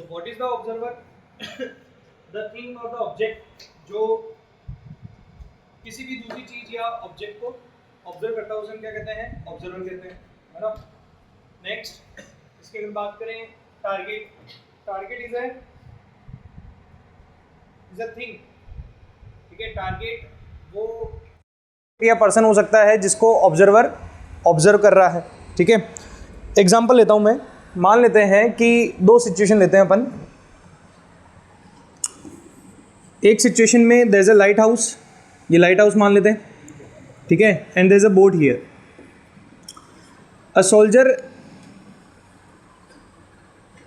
So what is the observer? The thing or the object जो किसी भी दूसरी चीज या ऑब्जेक्ट को ऑब्जर्व करता है उसे हम क्या कहते हैं? ऑब्जर्वर कहते हैं, है ना। नेक्स्ट इसके अगर बात करें target, target is a thing, ठीक है। टारगेट वो या पर्सन हो सकता है जिसको ऑब्जर्वर ऑब्जर्व कर रहा है, ठीक है। एग्जांपल लेता हूं मैं, मान लेते हैं कि दो सिचुएशन लेते हैं अपन। एक सिचुएशन में there is a lighthouse, ये लाइट हाउस मान लेते हैं, ठीक है। And there is a boat here. A soldier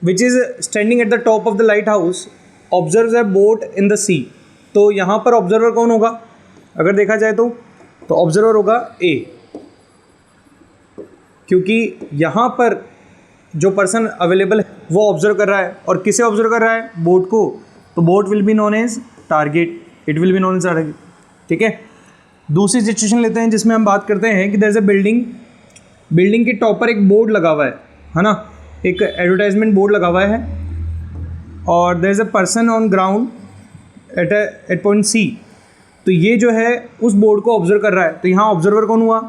which is standing at the top of the lighthouse observes a boat in the sea. तो यहाँ पर observer कौन होगा? अगर देखा जाए तो ऑब्जर्वर होगा ए, क्योंकि यहाँ पर जो पर्सन अवेलेबल है वो ऑब्जर्व कर रहा है। और किसे ऑब्जर्व कर रहा है? बोट को। तो boat will be known as target, it will be known as target, ठीक है। दूसरी सिचुएशन लेते हैं जिसमें हम बात करते हैं कि there is a building, building के टॉप पर एक बोर्ड लगा हुआ है ना, एक एडवर्टाइजमेंट बोर्ड लगा हुआ है। और there is a person on ground at point C. तो ये जो है उस बोर्ड को ऑब्जर्व कर रहा है। तो यहाँ ऑब्जर्वर कौन हुआ?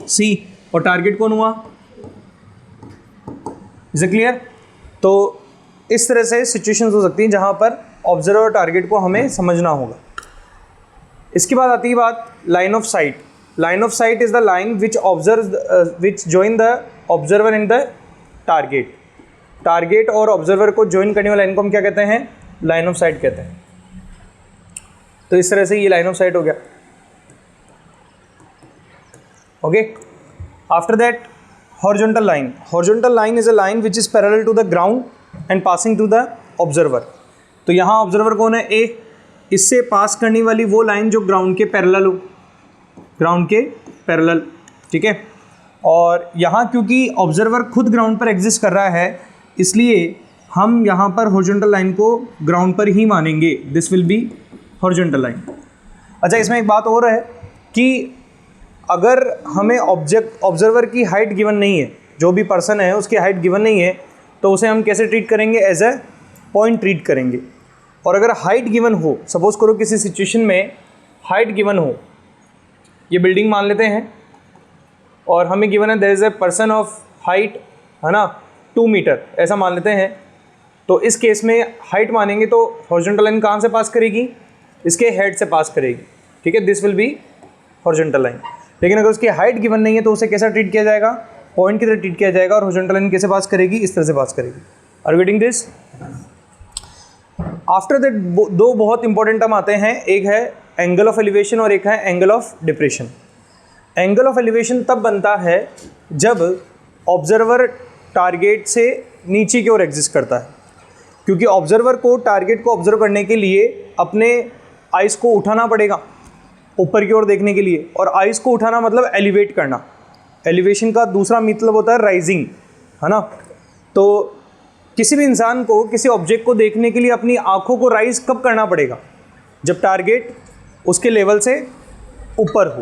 सी। और टारगेट कौन हुआ? Is it clear? तो इस तरह से सिचुएशंस हो सकती हैं जहाँ पर ऑब्जर्वर और टारगेट को हमें समझना होगा। इसके बाद आती है बात line of site. Line of site is the line which observe which join the observer and the target. Target और ऑब्जर्वर को ज्वाइन करने वाली लाइन को हम क्या कहते हैं? लाइन ऑफ साइट कहते हैं। तो इस तरह से ये लाइन ऑफ साइट हो गया, okay. After that horizontal line. Horizontal line is a line which is parallel to the ground and passing to the observer. तो यहाँ ऑब्जर्वर कौन है? ए। इससे पास करने वाली वो लाइन जो ग्राउंड के पैरेलल हो, ग्राउंड के पैरेलल, ठीक है। और यहाँ क्योंकि ऑब्जर्वर खुद ग्राउंड पर एग्जिस्ट कर रहा है, इसलिए हम यहाँ पर हॉरिजॉन्टल लाइन को ग्राउंड पर ही मानेंगे। This will be horizontal line. अच्छा, इसमें एक बात और है कि अगर हमें ऑब्जर्वर की हाइट गिवन नहीं है, जो भी पर्सन है उसकी हाइट गिवन नहीं है, तो उसे हम कैसे ट्रीट करेंगे? एज ए पॉइंट ट्रीट करेंगे। और अगर हाइट गिवन हो, सपोज करो किसी सिचुएशन में हाइट गिवन हो, ये बिल्डिंग मान लेते हैं और हमें गिवन है there is a person of height, है ना, 2 मीटर, ऐसा मान लेते हैं। तो इस केस में हाइट मानेंगे तो हॉरिजॉन्टल लाइन कहाँ से पास करेगी? इसके हेड से पास करेगी, ठीक है। This will be horizontal line. लेकिन अगर उसकी हाइट गिवन नहीं है तो उसे कैसा ट्रीट किया जाएगा? पॉइंट की तरह ट्रीट किया जाएगा। और हॉरिजॉन्टल लाइन कैसे पास करेगी? इस तरह से पास करेगी। Are you getting this? After that दो बहुत इंपॉर्टेंट टर्म आते हैं, एक है एंगल ऑफ एलिवेशन और एक है angle of depression. Angle of elevation तब बनता है जब ऑब्जर्वर टारगेट से नीचे की ओर एग्जिस्ट करता है, क्योंकि ऑब्जर्वर को टारगेट को ऑब्जर्व करने के लिए अपने आइस को उठाना पड़ेगा ऊपर की ओर देखने के लिए। और आइस को उठाना मतलब एलिवेट करना। एलिवेशन का दूसरा मतलब होता है राइजिंग, है ना। तो किसी भी इंसान को किसी ऑब्जेक्ट को देखने के लिए अपनी आंखों को राइज कब करना पड़ेगा? जब टारगेट उसके लेवल से ऊपर हो।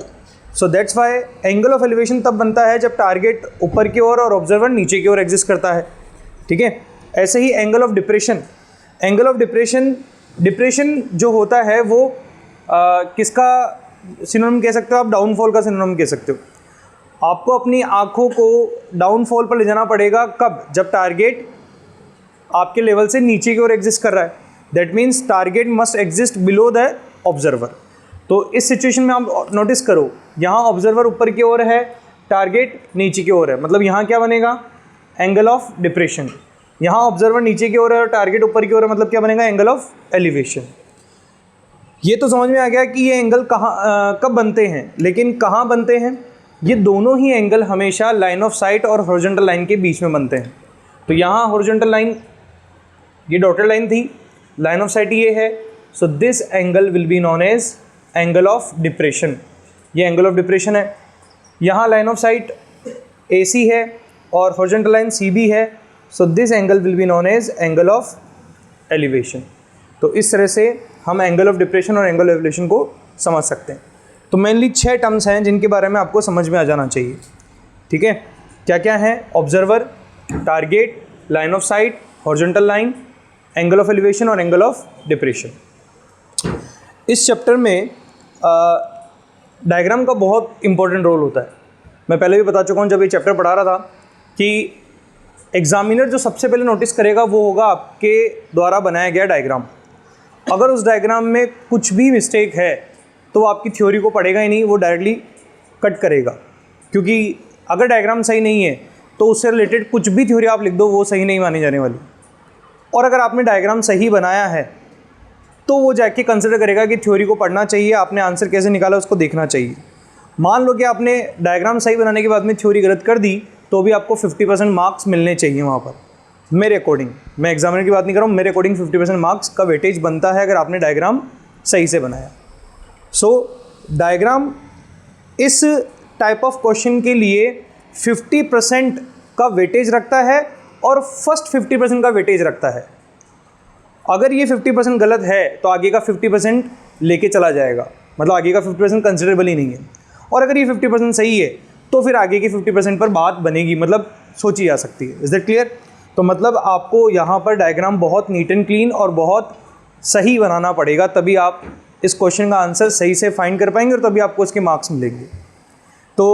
So that's why angle of elevation तब बनता है जब टारगेट ऊपर की ओर और ऑब्जर्वर नीचे की ओर एग्जिस्ट करता है, ठीक है। ऐसे ही angle of depression. Angle of depression जो होता है वो किसका सिनोनिम कह सकते हो आप? डाउनफॉल का सिनोनिम कह सकते हो। आपको अपनी आंखों को डाउनफॉल पर ले जाना पड़ेगा कब? जब टारगेट आपके लेवल से नीचे की ओर एग्जिस्ट कर रहा है। That means target must exist below the observer. तो इस सिचुएशन में आप नोटिस करो, यहाँ ऑब्जर्वर ऊपर की ओर है, टारगेट नीचे की ओर है, मतलब यहाँ क्या बनेगा? Angle of depression. यहाँ ऑब्जर्वर नीचे की ओर है और टारगेट ऊपर की ओर है, मतलब क्या बनेगा? Angle of elevation. ये तो समझ में आ गया कि ये एंगल कहाँ कब बनते हैं, लेकिन कहाँ बनते हैं? ये दोनों ही एंगल हमेशा लाइन ऑफ साइट और हॉरिजॉन्टल लाइन के बीच में बनते हैं। तो यहाँ हॉरिजॉन्टल लाइन, ये डॉटेड लाइन थी, लाइन ऑफ साइट ये है। So this angle will be known as angle of depression. ये एंगल ऑफ डिप्रेशन है। यहाँ लाइन ऑफ साइट AC है और हॉरिजॉन्टल लाइन CB है। So this angle will be known as angle of elevation. तो इस तरह से हम एंगल ऑफ डिप्रेशन और एंगल ऑफ एलिवेशन को समझ सकते हैं। तो मेनली 6 टर्म्स हैं जिनके बारे में आपको समझ में आ जाना चाहिए, ठीक है। क्या क्या है? Observer, target, line of site, horizontal line, angle of elevation और एंगल ऑफ डिप्रेशन। इस चैप्टर में डायग्राम का बहुत इंपॉर्टेंट रोल होता है। मैं पहले भी बता चुका हूँ जब ये चैप्टर पढ़ा रहा था कि एग्जामिनर जो सबसे पहले नोटिस करेगा वो होगा आपके द्वारा बनाया गया डायग्राम। अगर उस डायग्राम में कुछ भी मिस्टेक है तो वो आपकी थ्योरी को पढ़ेगा ही नहीं, वो डायरेक्टली कट करेगा, क्योंकि अगर डायग्राम सही नहीं है तो उससे रिलेटेड कुछ भी थ्योरी आप लिख दो वो सही नहीं मानी जाने वाली। और अगर आपने डायग्राम सही बनाया है तो वो जाके कंसिडर करेगा कि थ्योरी को पढ़ना चाहिए, आपने आंसर कैसे निकाला उसको देखना चाहिए। मान लो कि आपने डायग्राम सही बनाने के बाद में थ्योरी गलत कर दी तो भी आपको 50% मार्क्स मिलने चाहिए वहाँ पर। मेरे अकॉर्डिंग, मैं एग्जामिनर की बात नहीं कर रहा हूँ, मेरे अकॉर्डिंग 50% मार्क्स का वेटेज बनता है अगर आपने डायग्राम सही से बनाया। सो डायग्राम इस टाइप ऑफ क्वेश्चन के लिए 50% का वेटेज रखता है और फर्स्ट 50% का वेटेज रखता है। अगर ये 50% गलत है तो आगे का 50% लेके चला जाएगा, मतलब आगे का 50% कंसिडरेबल ही नहीं है। और अगर ये 50% सही है तो फिर आगे की 50% पर बात बनेगी, मतलब सोची जा सकती है। Is that clear? तो मतलब आपको यहाँ पर डायग्राम बहुत नीट एंड क्लीन और बहुत सही बनाना पड़ेगा, तभी आप इस क्वेश्चन का आंसर सही से फाइंड कर पाएंगे और तभी आपको इसके मार्क्स मिलेंगे। तो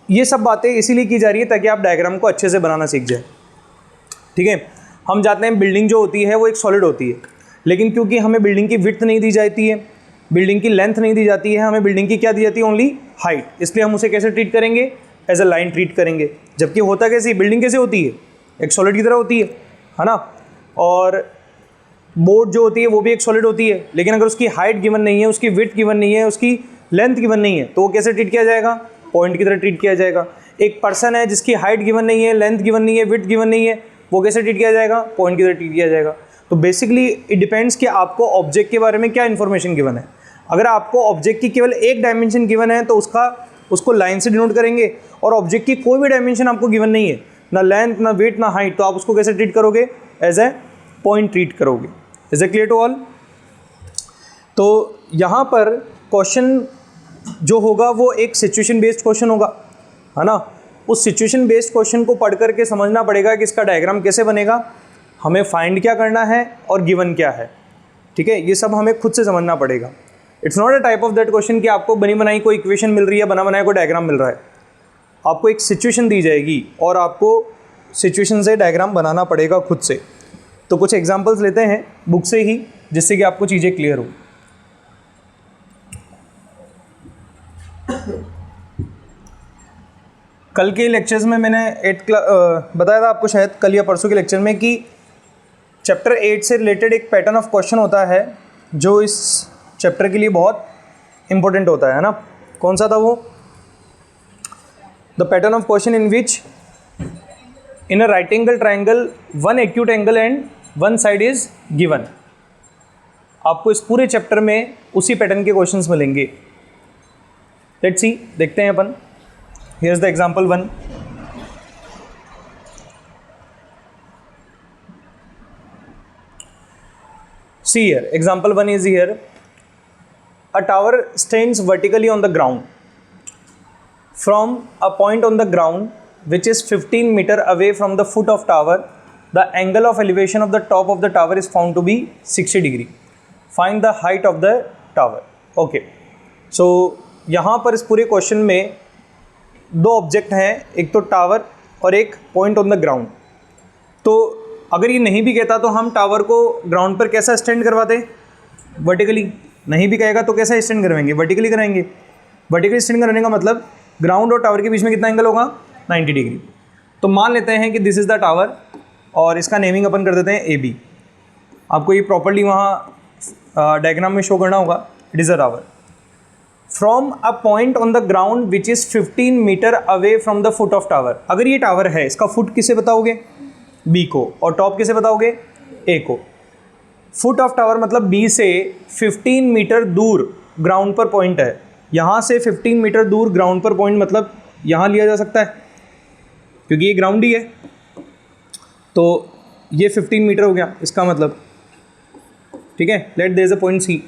ये सब बातें इसीलिए की जा रही है ताकि आप डायग्राम को अच्छे से बनाना सीख जाए। ठीक है, हम जानते हैं बिल्डिंग जो होती है वो एक सॉलिड होती है, लेकिन क्योंकि हमें बिल्डिंग की विड्थ नहीं दी जाती है, बिल्डिंग की लेंथ नहीं दी जाती है, हमें बिल्डिंग की क्या दी जाती है? Only height. इसलिए हम उसे कैसे ट्रीट करेंगे? एज अ लाइन ट्रीट करेंगे। जबकि होता कैसे, बिल्डिंग कैसे होती है? एक सॉलिड की तरह होती है ना। और बोर्ड जो होती है वो भी एक सॉलिड होती है, लेकिन अगर उसकी हाइट गिवन नहीं है, उसकी विड्थ गिवन नहीं है, उसकी लेंथ गिवन नहीं है तो वो कैसे ट्रीट किया जाएगा? पॉइंट की तरह ट्रीट किया जाएगा। एक पर्सन है जिसकी हाइट गिवन नहीं है, लेंथ गिवन नहीं है, विड्थ गिवन नहीं है, वो कैसे ट्रीट किया जाएगा? पॉइंट की तरह ट्रीट किया जाएगा। तो बेसिकली इट डिपेंड्स कि आपको ऑब्जेक्ट के बारे में क्या इन्फॉर्मेशन गिवन है। अगर आपको ऑब्जेक्ट की केवल एक डायमेंशन गिवन है तो उसको लाइन से डिनोट करेंगे, और ऑब्जेक्ट की कोई भी डायमेंशन आपको गिवन नहीं है, ना लेंथ, ना विड्थ, ना हाइट, तो आप उसको कैसे ट्रीट करोगे? एज ए पॉइंट ट्रीट करोगे। Is it clear to all? तो यहाँ पर क्वेश्चन जो होगा वो एक सिचुएशन बेस्ड क्वेश्चन होगा, है ना। उस सिचुएशन बेस्ड क्वेश्चन को पढ़ करके समझना पड़ेगा कि इसका डायग्राम कैसे बनेगा, हमें फाइंड क्या करना है और गिवन क्या है। ठीक है, ये सब हमें खुद से समझना पड़ेगा। It's not a type of that question कि आपको बनी बनाई कोई इक्वेशन मिल रही है, बना बनाया कोई डायग्राम मिल रहा है। आपको एक सिचुएशन दी जाएगी और आपको सिचुएशन से डायग्राम बनाना पड़ेगा खुद से। तो कुछ एग्जांपल्स लेते हैं बुक से ही, जिससे कि आपको चीज़ें क्लियर हो। कल के लेक्चर्स में मैंने बताया था आपको, शायद कल या परसों के लेक्चर में, कि चैप्टर 8 से रिलेटेड एक पैटर्न ऑफ क्वेश्चन होता है जो इस चैप्टर के लिए बहुत इंपॉर्टेंट होता है ना। कौन सा था वो? The pattern of question in which in a right angle triangle one acute angle and one side is given. आपको इस पूरे चैप्टर में उसी पैटर्न के क्वेश्चंस मिलेंगे। लेट्स सी, देखते हैं अपन। Here is the example 1। See here, example 1 is here. A tower stands vertically on the ground. From a point on the ground which is 15 meter away from the foot of tower, the angle of elevation of the top of the tower is found to be 60 degree. Find the height of the tower. Okay. So यहाँ पर इस पूरे question में दो object हैं, एक तो tower और एक पॉइंट ऑन द ग्राउंड। तो अगर ये नहीं भी कहता तो हम टावर को ग्राउंड पर कैसा स्टैंड करवाते? वर्टिकली। नहीं भी कहेगा तो कैसा स्टैंड करवाएंगे? वर्टिकली कराएंगे। वर्टिकली स्टैंड करने का मतलब ग्राउंड और टावर के बीच में कितना एंगल होगा? 90 डिग्री। तो मान लेते हैं कि दिस इज़ द टावर और इसका नेमिंग अपन कर देते हैं AB। आपको ये प्रॉपर्ली वहाँ डायग्राम में शो करना होगा। It is a tower from a point on the ground which is 15 metre away from the foot of tower. अगर ये टावर है, इसका फुट किसे बताओगे? B को। और टॉप किसे बताओगे? A को। फुट ऑफ टावर मतलब B से 15 मीटर दूर ग्राउंड पर पॉइंट है। यहाँ से 15 मीटर दूर ग्राउंड पर पॉइंट मतलब यहाँ लिया जा सकता है क्योंकि ये ग्राउंड ही है। तो ये 15 मीटर हो गया इसका मतलब। ठीक है, let there is a point C।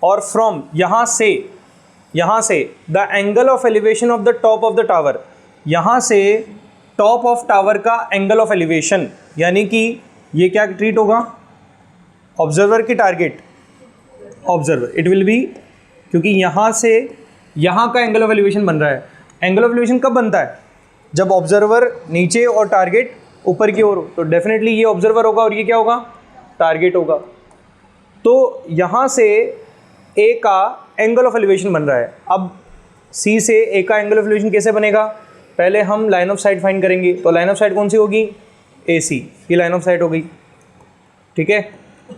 और फ्रॉम यहाँ से the angle of elevation of the top of the tower, यहाँ से टॉप ऑफ टावर का एंगल ऑफ एलिवेशन, यानी कि ये क्या ट्रीट होगा, ऑब्जर्वर की target, observer it will be, क्योंकि यहाँ से यहाँ का एंगल ऑफ एलिवेशन बन रहा है। एंगल ऑफ एलिवेशन कब बनता है, जब ऑब्जर्वर नीचे और टारगेट ऊपर की ओर हो, तो डेफिनेटली ये ऑब्जर्वर होगा और ये क्या होगा, टारगेट होगा। तो यहाँ से ए का एंगल ऑफ एलिवेशन बन रहा है। अब सी से ए का एंगल ऑफ एलिवेशन कैसे बनेगा, पहले हम लाइन ऑफ साइट फाइंड करेंगे। तो लाइन ऑफ साइट कौन सी होगी, ए सी, ये लाइन ऑफ साइट हो गई, ठीक है।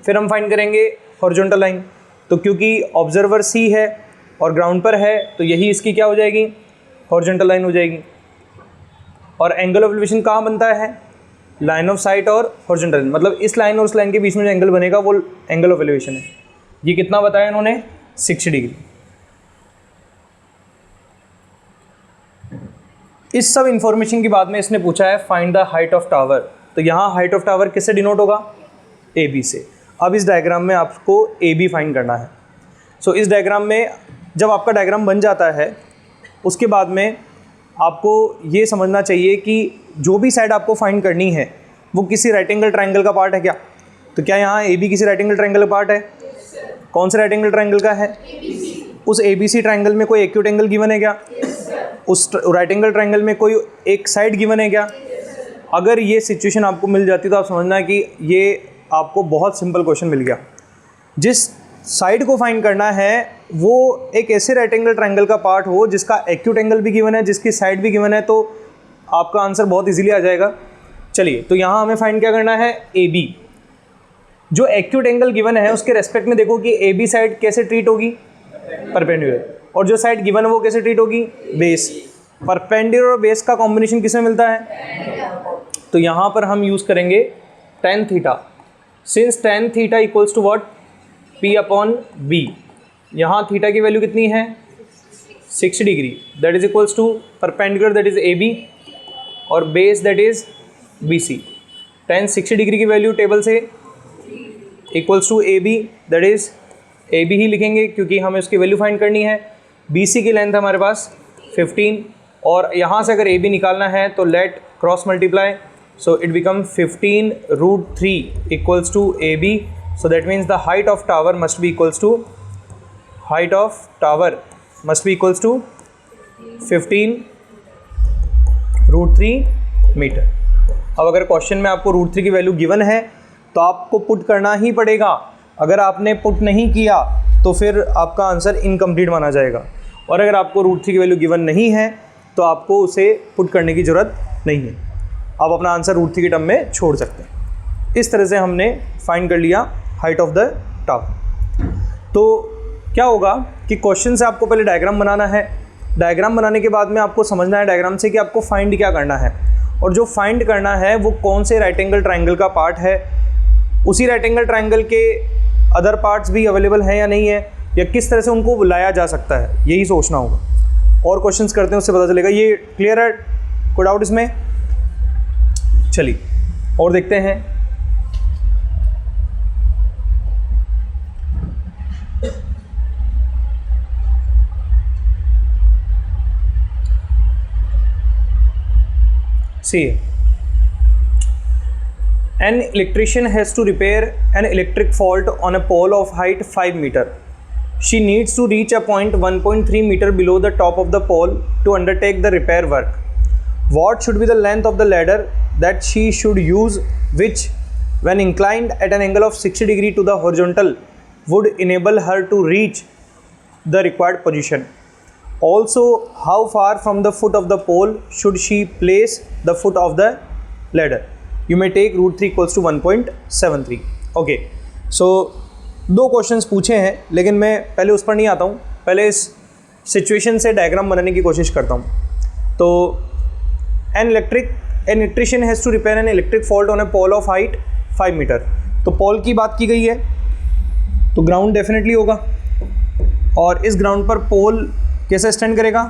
फिर हम फाइंड करेंगे हॉरिजॉन्टल लाइन, तो क्योंकि ऑब्जर्वर सी है और ग्राउंड पर है, तो यही इसकी क्या हो जाएगी, हॉरिजॉन्टल लाइन हो जाएगी। और एंगल ऑफ एलिवेशन कहाँ बनता है, लाइन ऑफ साइट और हॉरिजॉन्टल लाइन, मतलब इस लाइन और उस लाइन के बीच में जो एंगल बनेगा वो एंगल ऑफ एलिवेशन है। ये कितना बताया इन्होंने, 60 डिग्री। इस सब इंफॉर्मेशन के बाद में इसने पूछा है find the height of tower. तो यहाँ हाइट ऑफ टावर किससे डिनोट होगा, ए बी से। अब इस डायग्राम में आपको ए बी फाइंड करना है। सो इस डायग्राम में जब आपका डायग्राम बन जाता है, उसके बाद में आपको ये समझना चाहिए कि जो भी साइड आपको फाइंड करनी है वो किसी राइट एंगल ट्रायंगल का पार्ट है क्या। तो क्या यहाँ ए बी किसी राइट एंगल ट्रायंगल का पार्ट है, कौन से राइट एंगल ट्रायंगल का है, उस ए बी सी ट्रायंगल में कोई एक्यूट एंगल गिवन है क्या, उस राइट एंगल ट्रायंगल में कोई एक साइड गिवन है क्या। अगर ये सिचुएशन आपको मिल जाती तो आप समझना कि ये आपको बहुत सिंपल क्वेश्चन मिल गया। जिस साइड को फाइंड करना है वो एक ऐसे राइट एंगल ट्रायंगल का पार्ट हो जिसका एक्यूट एंगल भी गिवन है, जिसकी साइड भी गिवन है, तो आपका आंसर बहुत इजीली आ जाएगा। चलिए, तो यहाँ हमें फाइंड क्या करना है, ए बी। जो एक्यूट एंगल गिवन है उसके रेस्पेक्ट में देखो कि ए बी साइड कैसे ट्रीट होगी, परपेंडिकुलर, और जो साइड गिवन है वो कैसे ट्रीट होगी, बेस। परपेंडिकुलर और बेस का कॉम्बिनेशन किसमें मिलता है, तो यहाँ पर हम यूज़ करेंगे tan theta. Since tan theta equals to what, P upon B। यहाँ थीटा की वैल्यू कितनी है, 60 degree, that is equals to perpendicular that is AB और base that is BC। tan 60 degree की वैल्यू टेबल से equals to AB, that is AB ही लिखेंगे क्योंकि हमें उसकी वैल्यू फाइंड करनी है। BC की लेंथ हमारे पास 15, और यहाँ से अगर AB निकालना है तो let cross multiply, so it become 15√3 equals to AB. So that means the height of tower must be equals to 15√3 metre. अब अगर क्वेश्चन में आपको √3 की वैल्यू गिवन है तो आपको पुट करना ही पड़ेगा। अगर आपने पुट नहीं किया तो फिर आपका आंसर इनकम्प्लीट माना जाएगा, और अगर आपको √3 की वैल्यू गिवन नहीं है तो आपको उसे पुट करने की ज़रूरत नहीं है, आप अपना आंसर √3 के टर्म में छोड़ सकते हैं। इस तरह से हमने फाइंड कर लिया हाइट ऑफ द टावर। तो क्या होगा कि क्वेश्चन से आपको पहले डायग्राम बनाना है, डायग्राम बनाने के बाद में आपको समझना है डायग्राम से कि आपको फाइंड क्या करना है, और जो फाइंड करना है वो कौन से राइट एंगल ट्रायंगल का पार्ट है, उसी राइट एंगल ट्रायंगल के अदर पार्ट्स भी अवेलेबल हैं या नहीं है, या किस तरह से उनको बुलाया जा सकता है, यही सोचना होगा। और क्वेश्चंस करते हैं उससे पता चलेगा। ये क्लियर है, कोई डाउट इसमें? चलिए और देखते हैं। See, an electrician has to repair an electric fault on a pole of height 5 meter. She needs to reach a point 1.3 meter below the top of the pole to undertake the repair work. What should be the length of the ladder that she should use, which when inclined at an angle of 60 degree to the horizontal would enable her to reach the required position? Also, how far from the foot of the pole should she place the foot of the ladder? You may take √3 equals to 1.73. Okay, so दो questions पूछे हैं, लेकिन मैं पहले उस पर नहीं आता हूँ, पहले इस सिचुएशन से डायग्राम बनाने की कोशिश करता हूँ। तो an electrician has to repair an electric fault on a pole of height 5 metre. तो पोल की बात की गई है तो ग्राउंड डेफिनेटली होगा, और इस ग्राउंड पर पोल कैसे स्टैंड करेगा,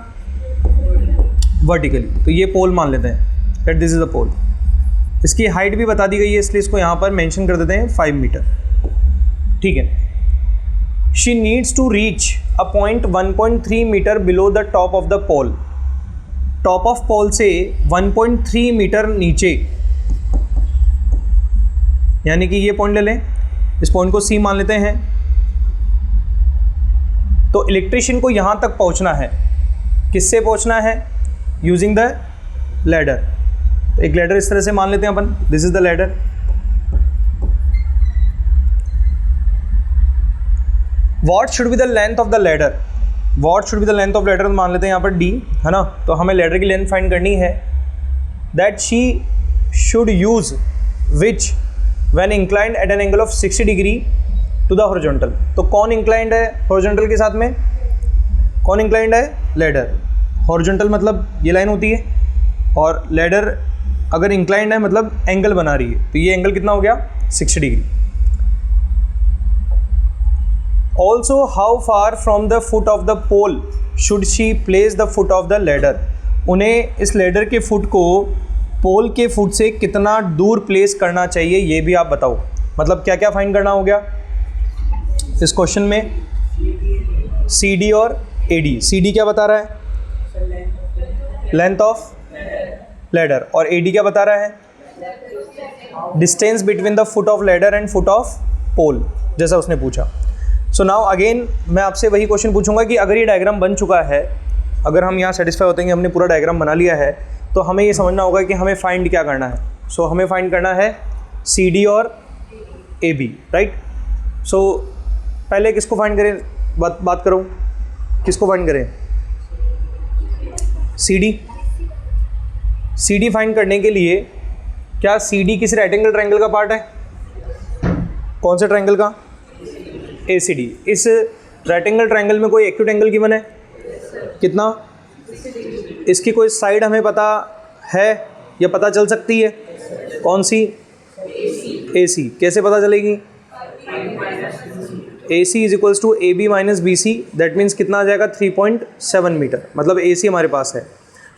वर्टिकली। तो ये पोल मान लेते हैं दैट दिस इज द पोल। इसकी हाइट भी बता दी गई है, इसलिए इसको यहाँ पर मेंशन कर देते हैं 5 मीटर, ठीक है। She needs to reach a point 1.3 metre below the top of the pole top of pole से 1.3 मीटर नीचे, यानी कि ये पॉइंट ले लें, इस पॉइंट को सी मान लेते हैं, तो इलेक्ट्रिशियन को यहाँ तक पहुँचना है। किससे पहुँचना है? Using the ladder. तो एक लैडर इस तरह से मान लेते हैं अपन, this is the ladder. What should be the length of the ladder? What should be the length of ladder मान लेते हैं यहाँ पर डी, है ना। तो हमें लैडर की लेंथ फाइंड करनी है। That she should use which when inclined at an angle of 60 degree to the horizontal. तो कौन इंक्लाइंड है हॉरिजॉन्टल के साथ में? कौन इंक्लाइंड है? लैडर। हॉरिजॉन्टल मतलब ये लाइन होती है, और लैडर अगर इंक्लाइंड है मतलब एंगल बना रही है, तो ये एंगल कितना हो गया? 60 degree. Also how far from the foot of the pole should she place the foot of the ladder? उन्हें इस लैडर के फुट को पोल के फुट से कितना दूर प्लेस करना चाहिए, ये भी आप बताओ। मतलब क्या क्या फाइंड करना हो गया इस क्वेश्चन में? सी डी और ए डी। सी डी क्या बता रहा है? Length of ladder. और ए डी क्या बता रहा है? Distance between the foot of ladder and foot of pole, जैसा उसने पूछा। सो नाउ अगेन मैं आपसे वही क्वेश्चन पूछूंगा कि अगर ये डायग्राम बन चुका है, अगर हम यहाँ सेटिस्फाई होते हैं कि हमने पूरा डायग्राम बना लिया है, तो हमें ये समझना होगा कि हमें फाइंड क्या करना है। सो हमें फाइंड करना है सी डी और ए बी, राइट। सो पहले किसको फाइंड करें? बात करो, किसको फाइंड करें? C D. C D find करने के लिए क्या सी डी किसी राइट एंगल ट्रायंगल का पार्ट है? कौन से ट्रायंगल का? A C D. इस राइट एंगल ट्रायंगल में कोई एक्यूट एंगल गिवन है? कितना? इसकी कोई साइड हमें पता है या पता चल सकती है? कौन सी? ए सी। कैसे पता चलेगी? A C is equals to A B minus B C. That means कितना आ जाएगा? 3.7 मीटर। मतलब ए सी हमारे पास है।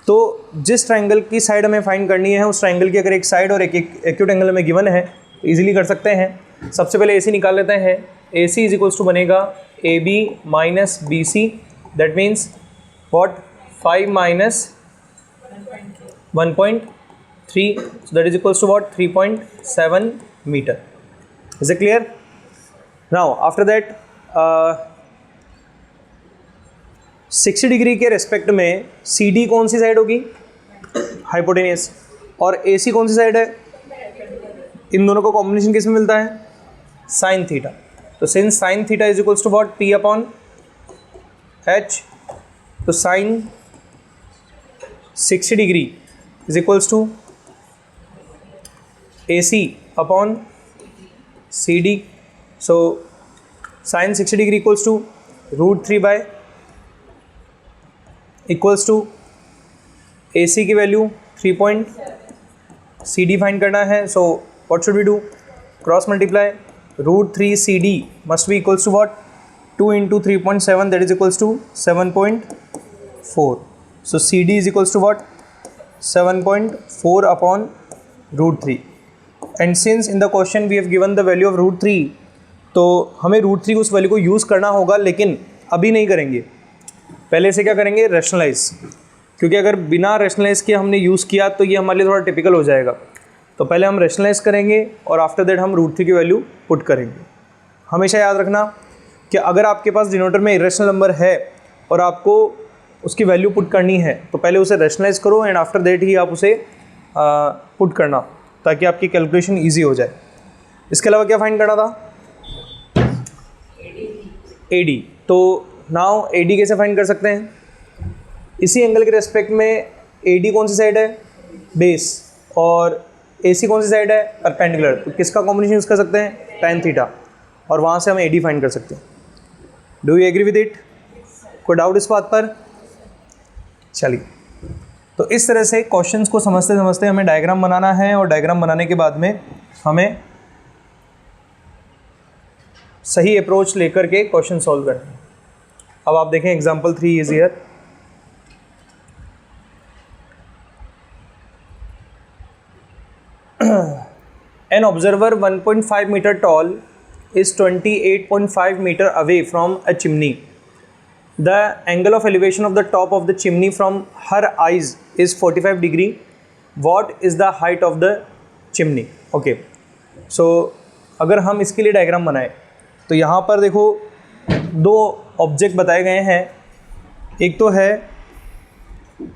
तो जिस ट्रायंगल की साइड हमें फाइंड करनी है, उस ट्रायंगल की अगर एक साइड और एक एक्यूट एंगल में गिवन है, तो ईजिली कर सकते हैं। सबसे पहले ए सी निकाल लेते हैं। A C is equals to बनेगा A B minus B C. That means what? 5 minus 1.3, so that is equals to what? 3.7 meter. Is it clear? Now after that 60 degree के रेस्पेक्ट में सी डी कौन सी side होगी? Hypotenuse. और ए सी कौन सी side है? इन दोनों का कॉम्बिनेशन किस में मिलता है? Sine theta. तो since sine theta is equals to what? P upon H. तो sine 60 degree is equals to A C upon C D. So sine 60 degree equals to √3 by equals to A C की value 3. C D find करना है। So what should we do? Cross multiply. √3 C D must be equals to what? 2 into 3.7, that is equals to 7.4. So CD is equals to what? 7.4 upon √3. And since in the question we have given the value of √3, तो हमें √3 उस value को use करना होगा, लेकिन अभी नहीं करेंगे। पहले से क्या करेंगे? रैशनलाइज। क्योंकि अगर बिना रैशनलाइज के हमने यूज़ किया तो ये हमारे लिए थोड़ा टिपिकल हो जाएगा। तो पहले हम रैशनलाइज करेंगे और आफ्टर दैट हम √3 की वैल्यू पुट करेंगे। हमेशा याद रखना कि अगर आपके पास डिनोमिनेटर में इरेशनल नंबर है और आपको उसकी वैल्यू पुट करनी है, तो पहले उसे रैशनलाइज करो एंड आफ्टर दैट ही आप उसे पुट करना, ताकि आपकी कैलकुलेशन ईजी हो जाए। इसके अलावा क्या फाइंड करना था? A D. तो नाउ ए डी कैसे फाइंड कर सकते हैं? इसी एंगल के रेस्पेक्ट में ए डी कौन सी साइड है? बेस। और ए सी कौन सी साइड है? परपेंडिकुलर। तो किसका कॉम्बिनेशन यूज़ कर सकते हैं? tan theta. और वहाँ से हम ए डी फाइंड कर सकते हैं। Do you agree with it? कोई डाउट इस बात पर? चलिए, तो इस तरह से क्वेश्चंस को समझते समझते हमें डायग्राम बनाना है, और डायग्राम बनाने के बाद में हमें सही अप्रोच लेकर के क्वेश्चन सॉल्व करना है। अब आप देखें example 3 is here. An observer 1.5 meter tall is 28.5 meter away from a chimney. The angle of elevation of the top of the chimney from her eyes is 45 degree, what is the height of the chimney. Okay, so अगर हम इसके लिए diagram बनाएं तो यहाँ पर देखो दो ऑब्जेक्ट बताए गए हैं, एक तो है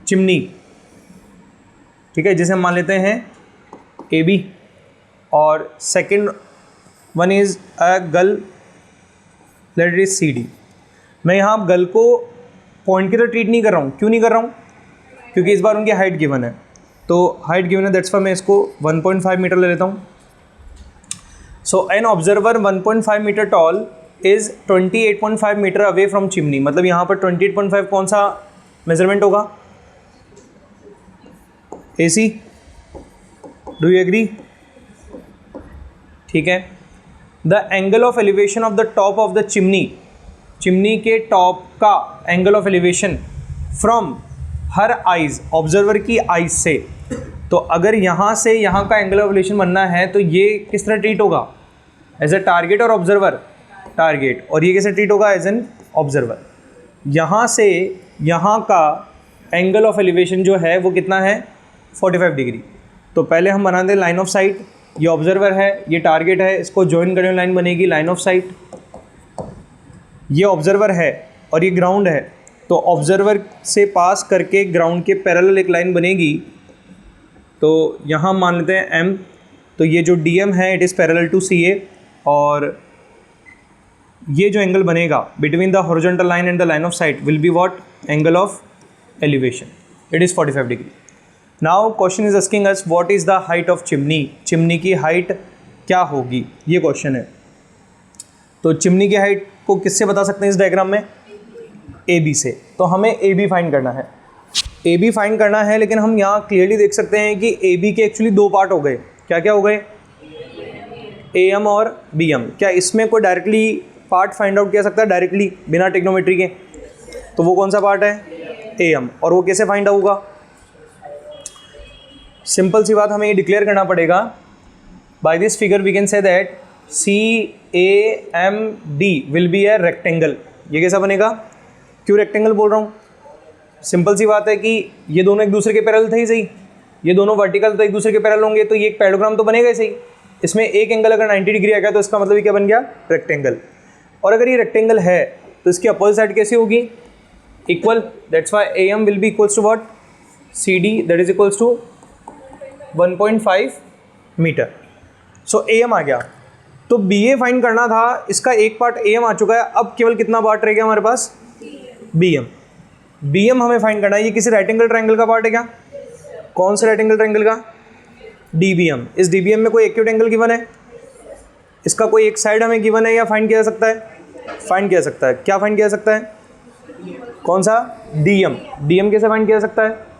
चिमनी, ठीक है, जिसे हम मान लेते हैं ए बी, और second one is a gull, let it is C D. मैं यहाँ गल को पॉइंट की तरह ट्रीट नहीं कर रहा हूँ, क्यों नहीं कर रहा हूँ, क्योंकि इस बार उनकी हाइट गिवन है, तो हाइट गिवन है, दैट्स वाई मैं इसको 1.5 मीटर ले लेता हूँ। So an observer 1.5 metre tall is 28.5 metre away from chimney, मतलब यहाँ पर 28.5 कौन सा मेजरमेंट होगा, A C, do you agree, ठीक है। The angle of elevation of the top of the chimney, chimney के टॉप का angle of elevation from her eyes, observer की आइज से, तो अगर यहाँ से यहाँ का एंगल ऑफ एलिवेशन बनना है तो ये किस तरह ट्रीट होगा, एज ए टारगेट और ऑब्जर्वर, टारगेट, और ये कैसे ट्रीट होगा, एज एन ऑब्जर्वर। यहाँ से यहाँ का एंगल ऑफ एलिवेशन जो है वो कितना है, 45 डिग्री। तो पहले हम बना दें लाइन ऑफ साइट, ये ऑब्जर्वर है, ये टारगेट है, इसको ज्वाइन करने लाइन बनेगी लाइन ऑफ साइट, ये ऑब्जर्वर है और ये ग्राउंड है, तो ऑब्जर्वर से पास करके ग्राउंड के पैरेलल एक लाइन बनेगी, तो यहाँ मान लेते हैं एम, तो ये जो डी एम है इट इज़ पैरेलल टू सी ए, और ये जो एंगल बनेगा between the horizontal line and the line of site will be what, angle of elevation, it is 45 degree. Now question is asking us what is the height of chimney, chimney की height क्या होगी, ये question है। तो chimney की height को किससे बता सकते हैं इस डायग्राम में, ए बी से, तो हमें ए बी फाइंड करना है, ए बी फाइंड करना है, लेकिन हम यहाँ क्लियरली देख सकते हैं कि ए बी के एक्चुअली दो पार्ट हो गए, क्या क्या हो गए, ए एम और बी एम। क्या इसमें कोई डायरेक्टली पार्ट फाइंड आउट किया सकता है डायरेक्टली बिना ट्रिग्नोमेट्री के, तो वो कौन सा पार्ट है, ए एम, और वो कैसे फाइंड आउट होगा, सिंपल सी बात, हमें ये डिक्लेयर करना पड़ेगा, by this figure we can say that C A M D will be a rectangle. ये कैसा बनेगा, क्यों रेक्टेंगल बोल रहा हूँ, सिंपल सी बात है कि ये दोनों एक दूसरे के पैरेलल थे ही सही, ये दोनों वर्टिकल तो एक दूसरे के पैरेलल होंगे, तो ये एक पैराग्राम तो बनेगा ही सही, इसमें एक एंगल अगर 90 डिग्री आ गया तो इसका मतलब ये क्या बन गया, रेक्टेंगल। और अगर ये रेक्टेंगल है तो इसकी अपोजिट साइड कैसी होगी, equal, that's why A M will be equals to what, C D, that is equals to 1.5 metre. So A M आ गया, तो बी ए फाइंड करना था, इसका एक पार्ट ए एम आ चुका है, अब केवल कितना पार्ट रह गया हमारे पास, बी एम। बी एम हमें फाइंड करना है, ये किसी राइट एंगल ट्रायंगल का पार्ट है क्या, कौन से राइट एंगल ट्रायंगल का, डी बी एम। इस डी बी एम में कोई एक्यूट एंगल गिवन है, इसका कोई एक साइड हमें गिवन है या फाइंड किया जा सकता है, फाइंड किया जा सकता है, क्या फाइंड किया जा सकता है, कौन सा, डी एम। डी एम कैसे फाइंड किया जा सकता है,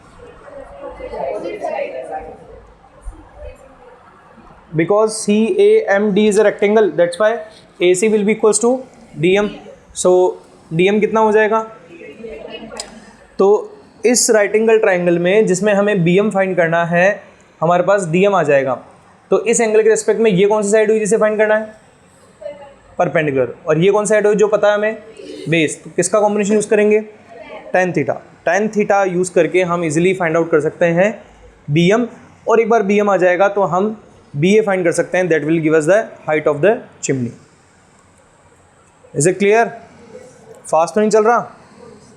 because CAMD is a rectangle, that's why AC will be equals to DM, so DM कितना हो जाएगा, तो इस राइट एंगल ट्राइंगल में जिसमें हमें BM फाइंड करना है हमारे पास DM आ जाएगा, तो इस एंगल के रिस्पेक्ट में ये कौन सी साइड हुई जिसे फाइंड करना है, परपेंडिकुलर, और ये कौन सा साइड हुई जो पता है हमें, बेस, तो किसका कॉम्बिनेशन यूज़ करेंगे, tan theta, tan theta use करके हम इजीली फाइंड आउट कर सकते हैं BM, और एक बार BM आ जाएगा तो हम बी ए फाइंड कर सकते हैं, that will give us the height of the chimney. Is it clear, fast तो नहीं चल रहा,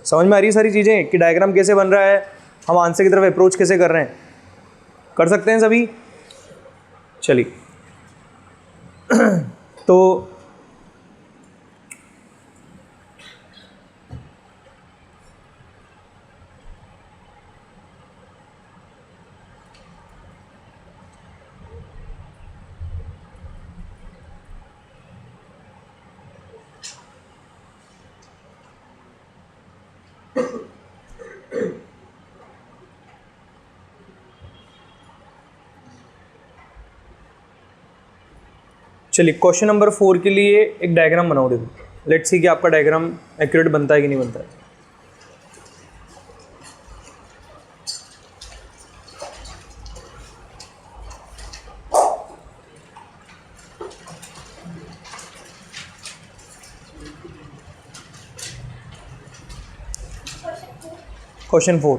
समझ में आ रही है सारी चीज़ें कि डायग्राम कैसे बन रहा है, हम आंसर की तरफ अप्रोच कैसे कर रहे हैं, कर सकते हैं सभी, चलिए तो चलिए क्वेश्चन नंबर 4 के लिए एक डायग्राम बनाओ, देखो लेट्स सी कि आपका डायग्राम एक्यूरेट बनता है कि नहीं बनता है। क्वेश्चन 4,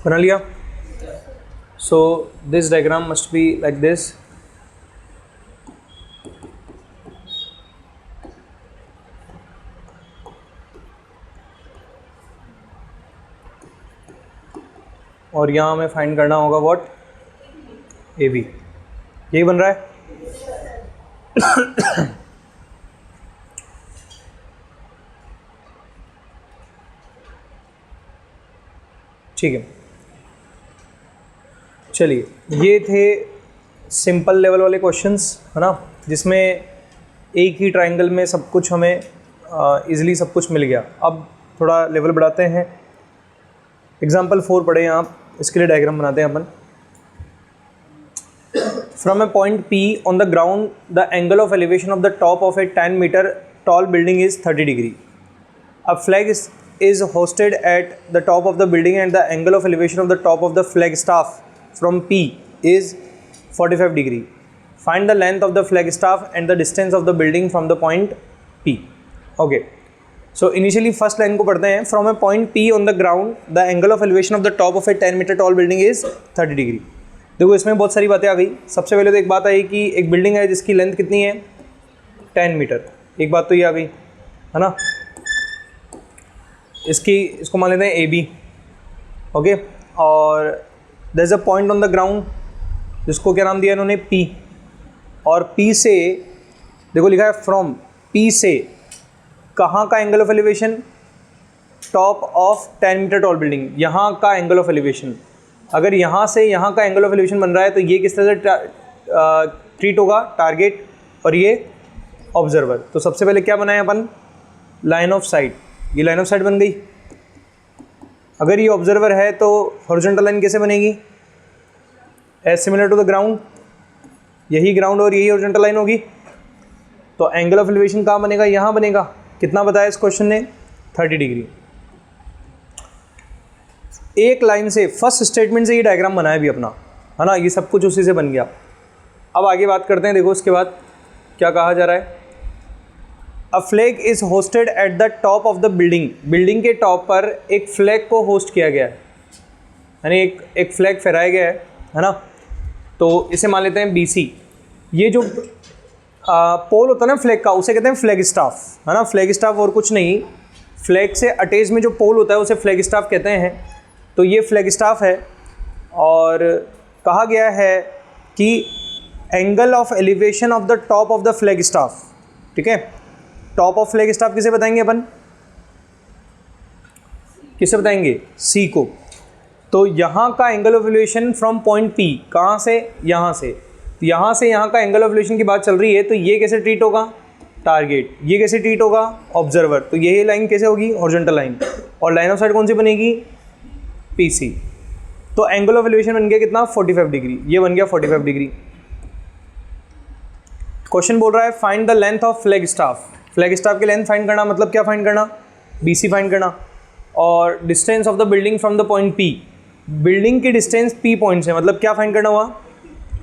बना लिया? So this diagram must be like this. और यहाँ हमें फाइंड करना होगा व्हाट, ए बी. यही बन रहा है. ठीक है, चलिए ये थे सिंपल लेवल वाले क्वेश्चंस, है ना, जिसमें एक ही ट्रायंगल में सब कुछ हमें इजीली सब कुछ मिल गया. अब थोड़ा लेवल बढ़ाते हैं. एग्जाम्पल 4 पढ़े हैं आप, इसके लिए डायग्राम बनाते हैं अपन. From a point P on the ground the angle of elevation of the top of a 10 metre tall building is 30 degree. A flag is hosted at the top of the building and the angle of elevation of the top of the flag staff from P is 45 degree. Find the length of the flag staff and the distance of the building from the point P. Okay. So initially first line को पढ़ते हैं. From a point P on the ground, the angle of elevation of the top of a 10 meter tall building is 30 degree. देखो इसमें बहुत सारी बातें आ गई. सबसे पहले तो एक बात आई कि एक बिल्डिंग है जिसकी लेंथ कितनी है, 10 मीटर. एक बात तो ये आ गई, है ना. इसको मान लेते हैं ए बी. ओके, और there is a point on the ground जिसको क्या नाम दिया इन्होंने, पी. और पी से देखो लिखा है फ्रॉम पी से कहाँ का angle of elevation, top of 10 metre tall building, यहाँ का एंगल ऑफ एलिवेशन. अगर यहाँ से यहाँ का एंगल ऑफ एलिवेशन बन रहा है तो ये किस तरह से ट्रीट होगा, टारगेट और ये ऑब्जर्वर. तो सबसे पहले क्या बनाए अपन, लाइन ऑफ साइट. ये लाइन ऑफ साइट बन गई. अगर ये ऑब्जर्वर है तो हॉरिजॉन्टल लाइन कैसे बनेगी, as similar to the ground. यही ग्राउंड और यही हॉरिजॉन्टल लाइन होगी. तो एंगल ऑफ एलिवेशन कहाँ बनेगा, यहाँ बनेगा. कितना बताया इस क्वेश्चन ने, 30 डिग्री. एक लाइन से फर्स्ट स्टेटमेंट से ये डायग्राम बनाया भी अपना, है ना. ये सब कुछ उसी से बन गया. अब आगे बात करते हैं. देखो उसके बाद क्या कहा जा रहा है. A flag is hosted eight the top of the building. Building के टॉप पर एक फ्लैग को होस्ट किया गया है, यानी एक फ्लैग फहराया गया है ना. तो इसे मान लेते हैं BC. ये जो पोल होता है ना फ्लैग का, उसे कहते हैं फ्लैग स्टाफ, है ना. फ्लैग स्टाफ और कुछ नहीं, फ्लैग से अटैच में जो पोल होता है उसे फ्लैग स्टाफ कहते हैं. तो ये फ्लैग स्टाफ है. और कहा गया है कि angle of elevation of the top of the flag staff. ठीक है, टॉप ऑफ फ्लैग स्टाफ किसे बताएंगे अपन, किसे बताएंगे, C को. तो यहाँ का angle of elevation from point P, कहाँ से, यहाँ से. तो यहाँ से यहाँ का एंगल ऑफ एलिवेशन की बात चल रही है. तो ये कैसे ट्रीट होगा, टारगेट. ये कैसे ट्रीट होगा, ऑब्जर्वर. तो यही लाइन कैसे होगी, हॉरिजॉन्टल लाइन. और लाइन ऑफ साइट कौन सी बनेगी, PC. तो एंगल ऑफ एलिवेशन बन गया कितना, 45 डिग्री. ये बन गया 45 डिग्री. क्वेश्चन बोल रहा है find the length of flag staff. Flag staff की लेंथ फाइंड करना मतलब क्या फाइंड करना, BC फाइंड करना. और distance of the building from the point P. Building की डिस्टेंस P पॉइंट से, मतलब क्या फाइंड करना हुआ,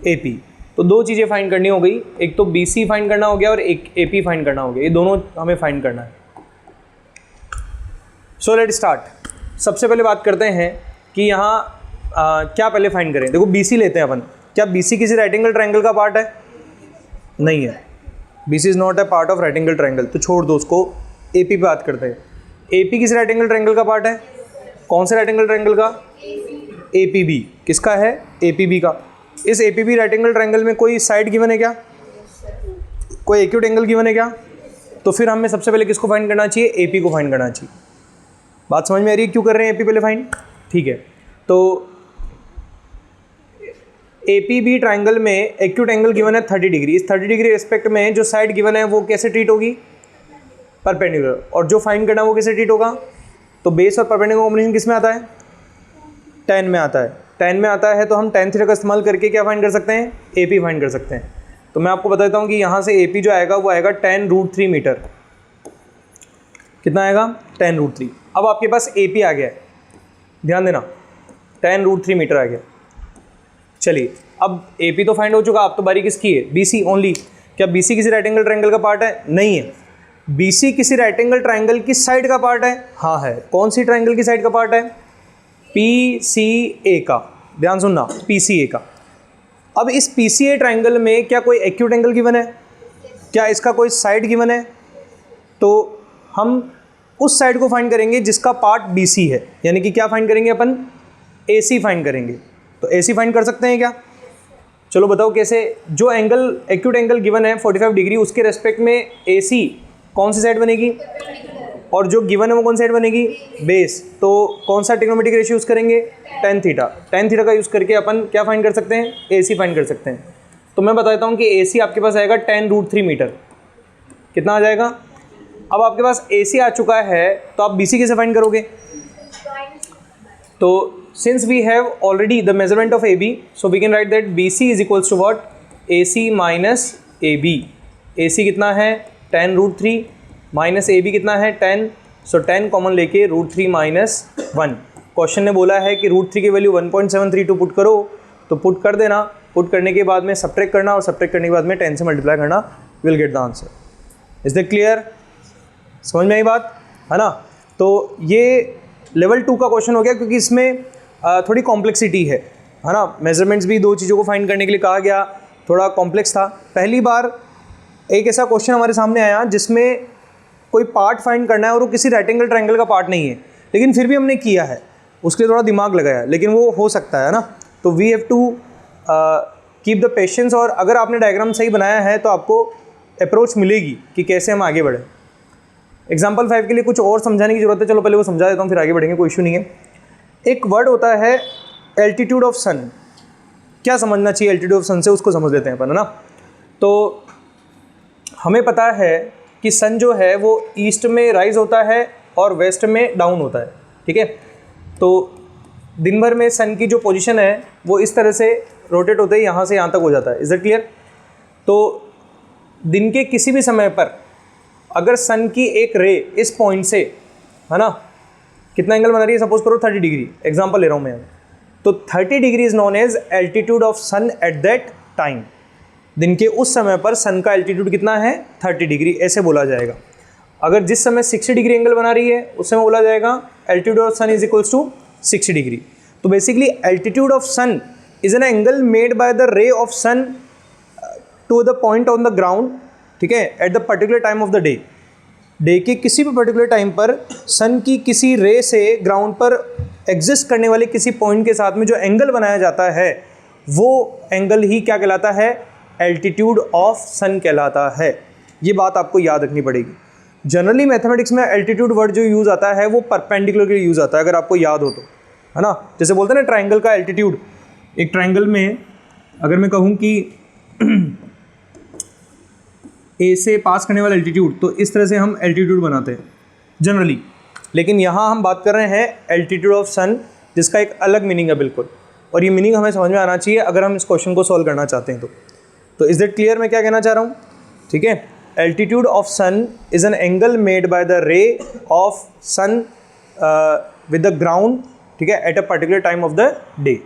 AP. तो दो चीज़ें फाइंड करनी हो गई, एक तो BC फाइंड करना हो गया और एक AP फाइंड करना हो गया, ये दोनों हमें फाइंड करना है। So let start. सबसे पहले बात करते हैं कि यहाँ क्या पहले फाइंड करें। देखो BC लेते हैं अपन, क्या BC किसी राइट एंगल ट्रायंगल का पार्ट है? नहीं है, BC is not a part of right angle triangle, तो छोड़ दो उसको। AP पे बात करते हैं। AP किसी राइट एंगल ट्रायंगल का पार्ट है? कौन से राइट एंगल ट्रायंगल का? APB। किसका है? APB का। इस APB राइट एंगल ट्रायंगल में कोई साइड गिवन है क्या? कोई एक्यूट एंगल गिवन है क्या? तो फिर हमें सबसे पहले किसको फाइंड करना चाहिए? AP को फाइंड करना चाहिए। बात समझ में आ रही है क्यों कर रहे हैं AP पहले फाइंड? ठीक है, तो APB ट्रायंगल में एक्यूट एंगल गिवन है 30 डिग्री। इस 30 डिग्री रेस्पेक्ट में जो साइड गिवन है वो कैसे ट्रीट होगी? परपेंडिकुलर। और जो फाइंड करना है वो कैसे ट्रीट होगा? तो बेस और परपेंडिकुलर कॉम्बिनेशन किस में आता है? tan में आता है। tan में आता है तो हम tan थीटा का इस्तेमाल करके क्या फाइंड कर सकते हैं? AP फाइंड कर सकते हैं। तो मैं आपको बता देता हूँ कि यहाँ से AP जो आएगा वो आएगा tan√3 मीटर। कितना आएगा? tan√3। अब आपके पास AP आ गया है, ध्यान देना, tan√3 मीटर आ गया। चलिए, अब AP तो फाइंड हो चुका, अब तो बारी किसकी है? BC only. क्या BC किसी राइट एंगल ट्रायंगल का पार्ट है? नहीं है। BC किसी राइट एंगल ट्रायंगल की साइड का पार्ट है? हाँ है। कौन सी ट्रायंगल की साइड का पार्ट है? PCA का। ध्यान सुनना, PCA का। अब इस PCA ट्रायंगल में क्या कोई एक्यूट एंगल गिवन है? क्या इसका कोई साइड गिवन है? तो हम उस साइड को फाइंड करेंगे जिसका पार्ट BC है, यानी कि क्या फाइंड करेंगे अपन? AC फाइंड करेंगे। तो AC फाइंड कर सकते हैं क्या? चलो बताओ कैसे। जो एंगल एक्यूट एंगल गिवन है 45 डिग्री, उसके रेस्पेक्ट में AC कौन सी साइड बनेगी? और जो गिवन है वो कौन सी साइड बनेगी? बेस। तो कौन सा ट्रिग्नोमेट्रिक रेशियो यूज़ करेंगे? tan theta. tan थीटा का यूज़ करके अपन क्या फाइंड कर सकते हैं? AC फाइंड कर सकते हैं। तो मैं बताता हूँ कि AC आपके पास आएगा tan√3 मीटर। कितना आ जाएगा? अब आपके पास AC आ चुका है तो आप BC कैसे फाइंड करोगे? तो since we have already the measurement of AB, so we can write that BC is equals to what? AC minus AB. AC कितना है? tan√3 माइनस AB कितना है? 10। सो 10 कॉमन लेके √3 माइनस 1। क्वेश्चन ने बोला है कि √3 की वैल्यू 1.732 पुट करो, तो पुट कर देना। पुट करने के बाद में सब्ट्रैक्ट करना और सब्ट्रैक्ट करने के बाद में 10 से मल्टीप्लाई करना, will get the answer. Is that clear? समझ में आई बात, है ना? तो ये लेवल 2 का क्वेश्चन हो गया, क्योंकि इसमें थोड़ी कॉम्प्लेक्सिटी है ना। मेजरमेंट्स भी दो चीज़ों को फाइंड करने के लिए कहा गया, थोड़ा कॉम्प्लेक्स था। पहली बार एक ऐसा क्वेश्चन हमारे सामने आया जिसमें कोई पार्ट फाइंड करना है और वो किसी राइट एंगल ट्रायंगल का पार्ट नहीं है, लेकिन फिर भी हमने किया है, उसके लिए थोड़ा दिमाग लगाया, लेकिन वो हो सकता है ना। तो we have to keep the patience, और अगर आपने डायग्राम सही बनाया है तो आपको अप्रोच मिलेगी कि कैसे हम आगे बढ़ें। एग्जाम्पल 5 के लिए कुछ और समझाने की जरूरत है, चलो पहले वो समझा देता हूँ, फिर आगे बढ़ेंगे, कोई इशू नहीं है। एक वर्ड होता है एल्टीट्यूड ऑफ सन। क्या समझना चाहिए एल्टीट्यूड ऑफ सन से, उसको समझ लेते हैं अपन, है ना। तो हमें पता है कि सन जो है वो ईस्ट में राइज होता है और वेस्ट में डाउन होता है, ठीक है। तो दिन भर में सन की जो पोजीशन है वो इस तरह से रोटेट होते ही यहाँ से यहाँ तक हो जाता है। Is it clear? तो दिन के किसी भी समय पर अगर सन की एक रे इस पॉइंट से, है ना, कितना एंगल बना रही है? सपोज करो 30 डिग्री, एग्जांपल ले रहा हूँ मैं। तो 30 degree is known as altitude of sun at that time. दिन के उस समय पर सन का एल्टीट्यूड कितना है? 30 डिग्री, ऐसे बोला जाएगा। अगर जिस समय 60 डिग्री एंगल बना रही है उस समय बोला जाएगा altitude of sun is equals to 60 degree. तो basically altitude of sun is an angle made by the ray of sun to the point on the ground, ठीक है, at the particular time of the day. Day के किसी भी particular time पर सन की किसी रे से ग्राउंड पर एग्जिस्ट करने वाले किसी पॉइंट के साथ में जो एंगल बनाया जाता है वो एंगल ही क्या कहलाता है? एल्टीट्यूड ऑफ सन कहलाता है। ये बात आपको याद रखनी पड़ेगी। जनरली मैथमेटिक्स में एल्टीट्यूड वर्ड जो यूज़ आता है वो परपेंडिकुलर के लिए यूज़ आता है, अगर आपको याद हो तो, है ना। जैसे बोलते हैं ना ट्राइंगल का एल्टीट्यूड, एक ट्राइंगल में अगर मैं कहूँ कि ए से पास करने वाला एल्टीट्यूड, तो इस तरह से हम एल्टीट्यूड बनाते हैं जनरली। लेकिन यहाँ हम बात कर रहे हैं एल्टीट्यूड ऑफ सन, जिसका एक अलग मीनिंग है बिल्कुल, और ये मीनिंग हमें समझ में आना चाहिए अगर हम इस क्वेश्चन को सॉल्व करना चाहते हैं तो इज दैट क्लियर मैं क्या कहना चाह रहा हूँ? ठीक है, altitude of sun is an angle made by the ray of sun with the ground, ठीक है, at a particular time of the day.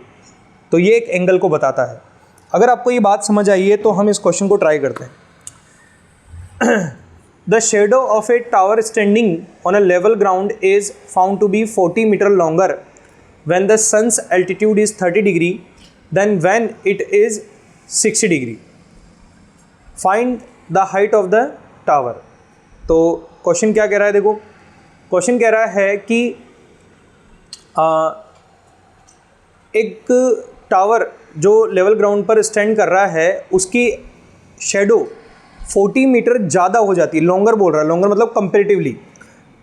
तो ये एक एंगल को बताता है। अगर आपको ये बात समझ आई है तो हम इस क्वेश्चन को ट्राई करते हैं। The shadow of a tower standing on a level ground is found to be 40 metre longer when the sun's altitude is 30 degree then when it is 60 degree. Find the height of the tower. तो question क्या कह रहा है, देखो question कह रहा है कि एक टावर जो लेवल ग्राउंड पर स्टैंड कर रहा है उसकी शेडो 40 मीटर ज़्यादा हो जाती है, लॉन्गर बोल रहा है, लॉन्गर मतलब कंपेरेटिवली,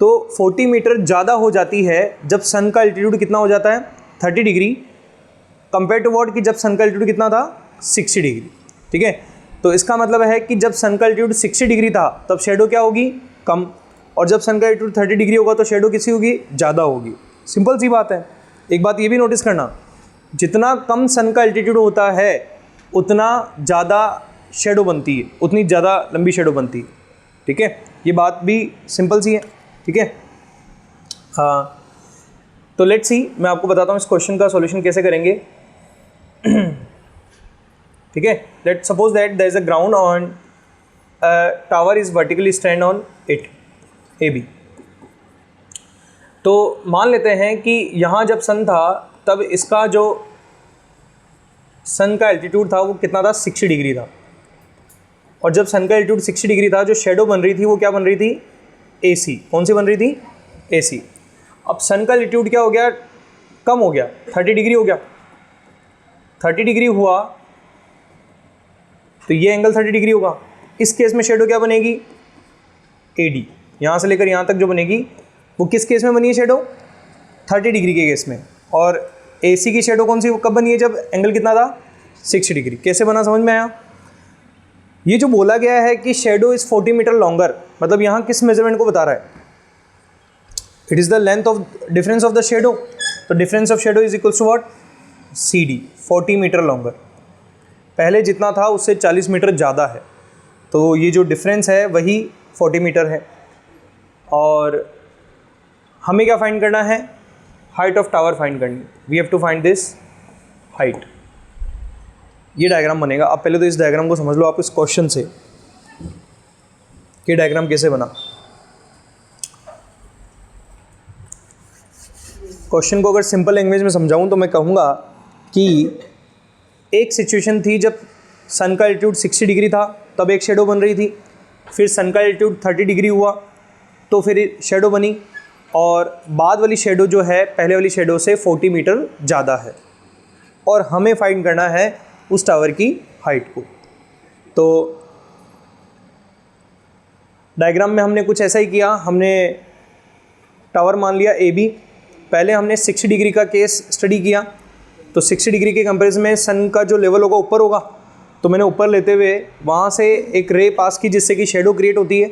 तो 40 मीटर ज़्यादा हो जाती है जब सन का एल्टीट्यूड कितना हो जाता है 30 डिग्री कंपेयर टू व्हाट, कि जब सन का एल्टीट्यूड कितना था 60 डिग्री। ठीक है, तो इसका मतलब है कि जब सन का एल्टीट्यूड 60 डिग्री था तब शेडो क्या होगी, कम, और जब सन का एल्टीट्यूड 30 डिग्री होगा तो शेडो किसी होगी, ज़्यादा होगी। सिंपल सी बात है। एक बात ये भी नोटिस करना, जितना कम सन का एल्टीट्यूड होता है उतना ज़्यादा शेडो बनती है, उतनी ज़्यादा लंबी शेडो बनती है। ठीक है, ये बात भी सिंपल सी है। ठीक है, हाँ, तो लेट्स सी, मैं आपको बताता हूँ इस क्वेश्चन का सॉल्यूशन कैसे करेंगे। ठीक है, let suppose that there is a ground on tower is vertically stand on it A B. तो मान लेते हैं कि यहाँ जब सन था तब इसका जो सन का एल्टीट्यूड था वो कितना था, 60 डिग्री था, और जब सन का एल्टीट्यूड 60 डिग्री था जो शेडो बन रही थी वो क्या बन रही थी, AC। कौन सी बन रही थी, AC। अब सन का एल्टीट्यूड क्या हो गया, कम हो गया, 30 डिग्री हो गया। 30 डिग्री हुआ तो ये एंगल 30 डिग्री होगा। इस केस में शेडो क्या बनेगी, AD। यहाँ से लेकर यहाँ तक जो बनेगी वो किस केस में बनी है शेडो, 30 डिग्री के केस में। और AC की शेडो कौन सी, कब बनी है, जब एंगल कितना था, 60 डिग्री। कैसे बना, समझ में आया। ये जो बोला गया है कि शेडो इज़ 40 मीटर लॉन्गर, मतलब यहाँ किस मेजरमेंट को बता रहा है, it is the length of difference of the shadow. तो difference of shadow is equals to what, CD, 40 metre longer. पहले जितना था उससे 40 मीटर ज़्यादा है, तो ये जो डिफरेंस है वही 40 मीटर है। और हमें क्या फाइंड करना है, हाइट ऑफ टावर फाइंड करनी। We have to find this height. ये डायग्राम बनेगा। अब पहले तो इस डायग्राम को समझ लो आप इस क्वेश्चन से कि डायग्राम कैसे बना। क्वेश्चन को अगर सिंपल लैंग्वेज में समझाऊं तो मैं कहूँगा कि एक सिचुएशन थी जब सन का एल्टीट्यूड 60 डिग्री था तब एक शेडो बन रही थी, फिर सन का एल्टीट्यूड 30 डिग्री हुआ तो फिर शेडो बनी, और बाद वाली शेडो जो है पहले वाली शेडो से 40 मीटर ज़्यादा है, और हमें फाइंड करना है उस टावर की हाइट को। तो डायग्राम में हमने कुछ ऐसा ही किया, हमने टावर मान लिया AB। पहले हमने 60 डिग्री का केस स्टडी किया, तो 60 डिग्री के कंपैरिजन में सन का जो लेवल होगा ऊपर होगा, तो मैंने ऊपर लेते हुए वहाँ से एक रे पास की जिससे कि शेडो क्रिएट होती है,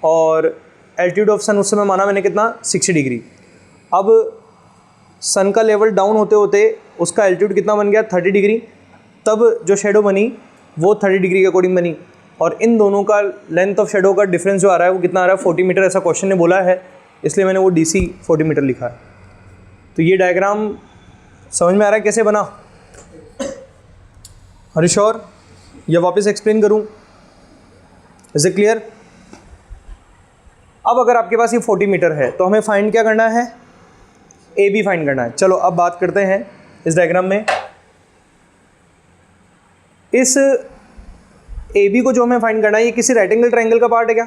और एल्टीट्यूड ऑफ सन उस समय माना मैंने कितना, 60 डिग्री। अब सन का लेवल डाउन होते होते उसका एल्टीट्यूड कितना बन गया, 30 डिग्री। तब जो शेडो बनी वो 30 डिग्री के अकॉर्डिंग बनी, और इन दोनों का लेंथ ऑफ शेडो का डिफरेंस जो आ रहा है वो कितना आ रहा है, 40 मीटर। ऐसा क्वेश्चन ने बोला है, इसलिए मैंने वो DC 40 मीटर लिखा है। तो ये डायग्राम समझ में आ रहा है कैसे बना, आर यू श्योर, या वापस एक्सप्लेन करूँ, इज इट क्लियर। अब अगर आपके पास ये 40 मीटर है तो हमें फाइंड क्या करना है, AB फाइंड करना है। चलो अब बात करते हैं इस डायग्राम में। इस AB को जो हमें फाइंड करना है ये किसी राइट एंगल ट्रायंगल का पार्ट है क्या,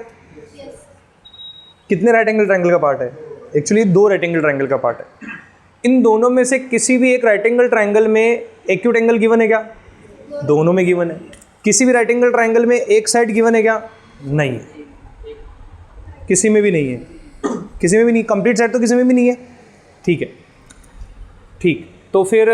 कितने राइट एंगल ट्रायंगल का पार्ट है, एक्चुअली 2 राइट एंगल ट्रायंगल का पार्ट है। इन दोनों में से किसी भी एक राइट एंगल ट्रायंगल में एक्यूट एंगल गिवन है क्या, दोनों में गिवन है। किसी भी राइट एंगल ट्रायंगल में एक साइड गिवन है क्या, नहीं है, किसी में भी नहीं है, किसी में भी नहीं, कंप्लीट साइड तो किसी में भी नहीं है। ठीक है, ठीक, तो फिर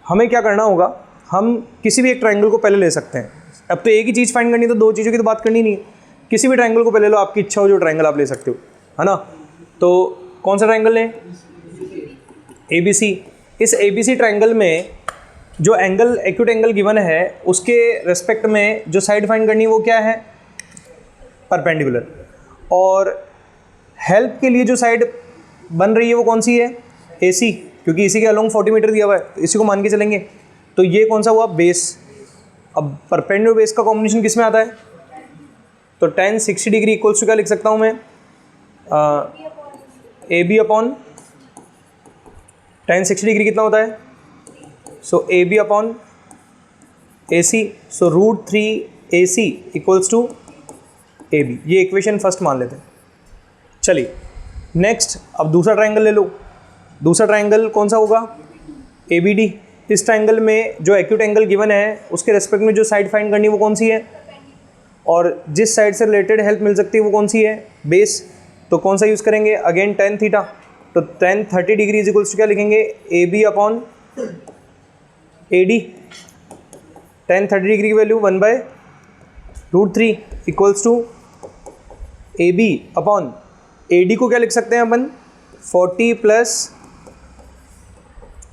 हमें क्या करना होगा, हम किसी भी एक ट्रायंगल को पहले ले सकते हैं। अब तो एक ही चीज़ फाइंड करनी है तो 2 चीज़ों की तो बात करनी नहीं है। किसी भी ट्रायंगल को पहले लो, आपकी इच्छा हो जो ट्रायंगल आप ले सकते हो, है ना। तो कौन सा ट्रायंगल लें, ABC। इस ABC ट्रायंगल में जो एंगल एक्यूट एंगल गिवन है उसके रेस्पेक्ट में जो साइड फाइंड करनी है वो क्या है, परपेंडिकुलर। और हेल्प के लिए जो साइड बन रही है वो कौन सी है, AC, क्योंकि इसी के अलोंग 40 मीटर दिया हुआ है, तो इसी को मान के चलेंगे। तो ये कौन सा हुआ, बेस। अब परपेंडिकुलर बेस का कॉम्बिनेशन किस में आता है, तो tan 60 डिग्री इक्वल्स टू क्या लिख सकता हूँ मैं, A B upon tan 60 degree कितना होता है, so A B upon A C, so √3 AC equals to A B. ये इक्वेशन फर्स्ट मान लेते हैं। चलिए नेक्स्ट, अब दूसरा ट्राइंगल ले लो। दूसरा ट्राइंगल कौन सा होगा, ए बी डी। इस ट्राइंगल में जो एक्यूट एंगल गिवन है उसके रेस्पेक्ट में जो साइड फाइंड करनी है वो कौन सी है, और जिस साइड से रिलेटेड हेल्प मिल सकती है वो कौन सी है, बेस। तो कौन सा यूज़ करेंगे, अगेन tan थीटा। तो tan 30 degree is equals to क्या लिखेंगे, A B upon A D. tan 30 degree की value 1/√3 equals to A B upon A D को क्या लिख सकते हैं अपन, 40 +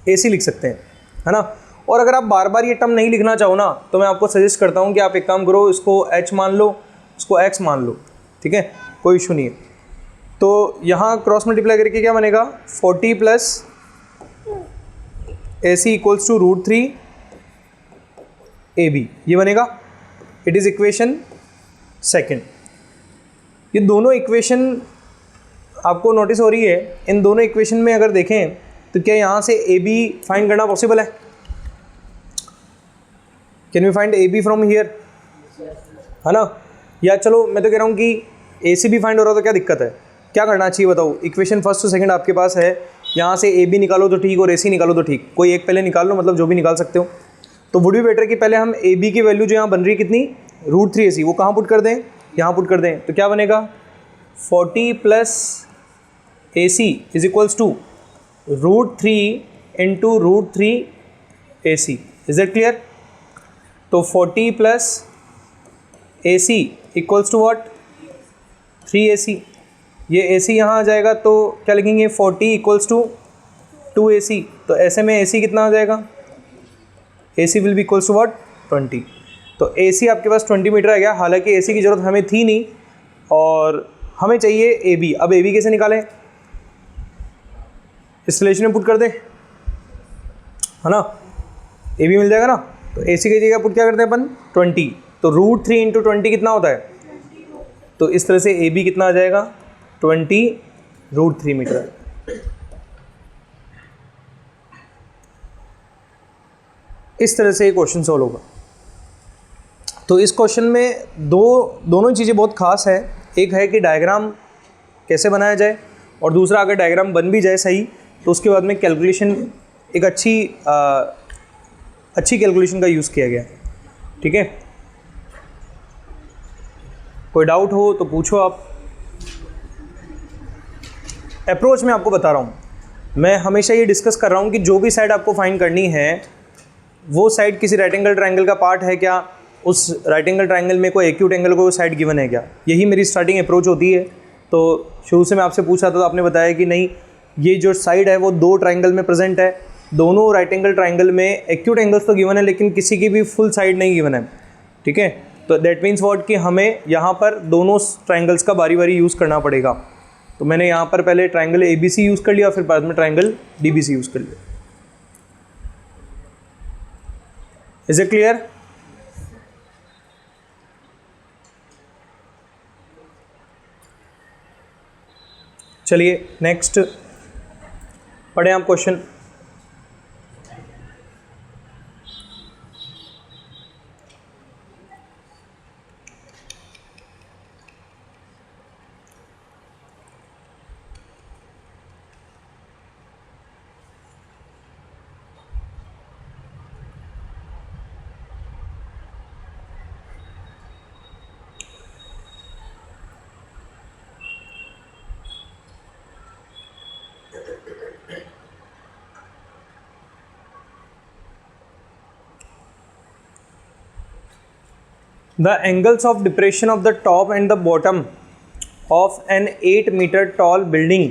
AC लिख सकते हैं, है ना। और अगर आप बार बार ये टर्म नहीं लिखना चाहो ना, तो मैं आपको सजेस्ट करता हूँ कि आप एक काम करो, इसको H मान लो, इसको X मान लो, ठीक है, कोई इशू नहीं है। तो यहाँ क्रॉस मल्टीप्लाई करके क्या बनेगा, 40 + AC इक्वल्स टू √3 AB, ये बनेगा। It is equation second. ये दोनों इक्वेशन आपको नोटिस हो रही है, इन दोनों इक्वेशन में अगर देखें तो क्या यहाँ से ए बी फाइंड करना पॉसिबल है, can we find A B from here, है ना। या चलो मैं तो कह रहा हूँ कि ए सी भी फाइंड हो रहा हो तो क्या दिक्कत है, क्या करना चाहिए बताओ। इक्वेशन फर्स्ट टू सेकंड आपके पास है, यहाँ से ए बी निकालो तो ठीक और ए सी निकालो तो ठीक, कोई एक पहले निकाल लो, मतलब जो भी निकाल सकते हो। तो वुड बी बेटर कि पहले हम ए बी की वैल्यू जो यहाँ बन रही है कितनी, √3 AC, वो कहाँ पुट कर दें, यहाँ पुट कर दें। तो क्या बनेगा, 40 + AC is equals to √3 × √3 AC। Is that clear. तो 40 + AC equals to what, 3 AC। ये AC यहाँ आ जाएगा तो क्या लिखेंगे, 40 इक्वल्स टू 2 AC। तो ऐसे में AC कितना आ जाएगा, AC will be equals to what, 20। तो AC आपके पास 20 मीटर आ गया। हालांकि AC की ज़रूरत हमें थी नहीं और हमें चाहिए AB। अब AB कैसे निकालें, इस रिलेशन में पुट कर दे, है ना, AB मिल जाएगा ना। तो AC की जगह पुट क्या करते हैं अपन, 20। तो √3 × 20 कितना होता है, तो इस तरह से AB कितना आ जाएगा, 20 √3 मीटर। इस तरह से ये क्वेश्चन सॉल्व होगा। तो इस क्वेश्चन में दोनों चीज़ें बहुत खास है। एक है कि डायग्राम कैसे बनाया जाए, और दूसरा अगर डायग्राम बन भी जाए सही तो उसके बाद में कैलकुलेशन एक अच्छी कैलकुलेशन का यूज़ किया गया, ठीक है। कोई डाउट हो तो पूछो आप। अप्रोच मैं आपको बता रहा हूँ, मैं हमेशा ये डिस्कस कर रहा हूँ कि जो भी साइड आपको फाइंड करनी है वो साइड किसी राइट एंगल ट्रायंगल का पार्ट है क्या, उस राइट एंगल ट्रायंगल में कोई एक्यूट एंगल को साइड गिवन है क्या, यही मेरी स्टार्टिंग अप्रोच होती है। तो शुरू से मैं आपसे पूछा था तो आपने बताया कि नहीं, ये जो साइड है वो 2 ट्रायंगल में प्रेजेंट है, दोनों राइट एंगल ट्रायंगल में एक्यूट एंगल्स तो गिवन है लेकिन किसी की भी फुल साइड नहीं गिवन है, ठीक है। तो दैट मीन्स व्हाट कि हमें यहाँ पर दोनों ट्रायंगल्स का बारी बारी यूज़ करना पड़ेगा। तो मैंने यहाँ पर पहले ट्रायंगल ABC यूज़ कर लिया, फिर बाद में ट्रायंगल DBC यूज़ कर लिया। Is it clear. चलिए नेक्स्ट पढ़ें आप question. The angles of depression of the top and the bottom of an 8-meter tall building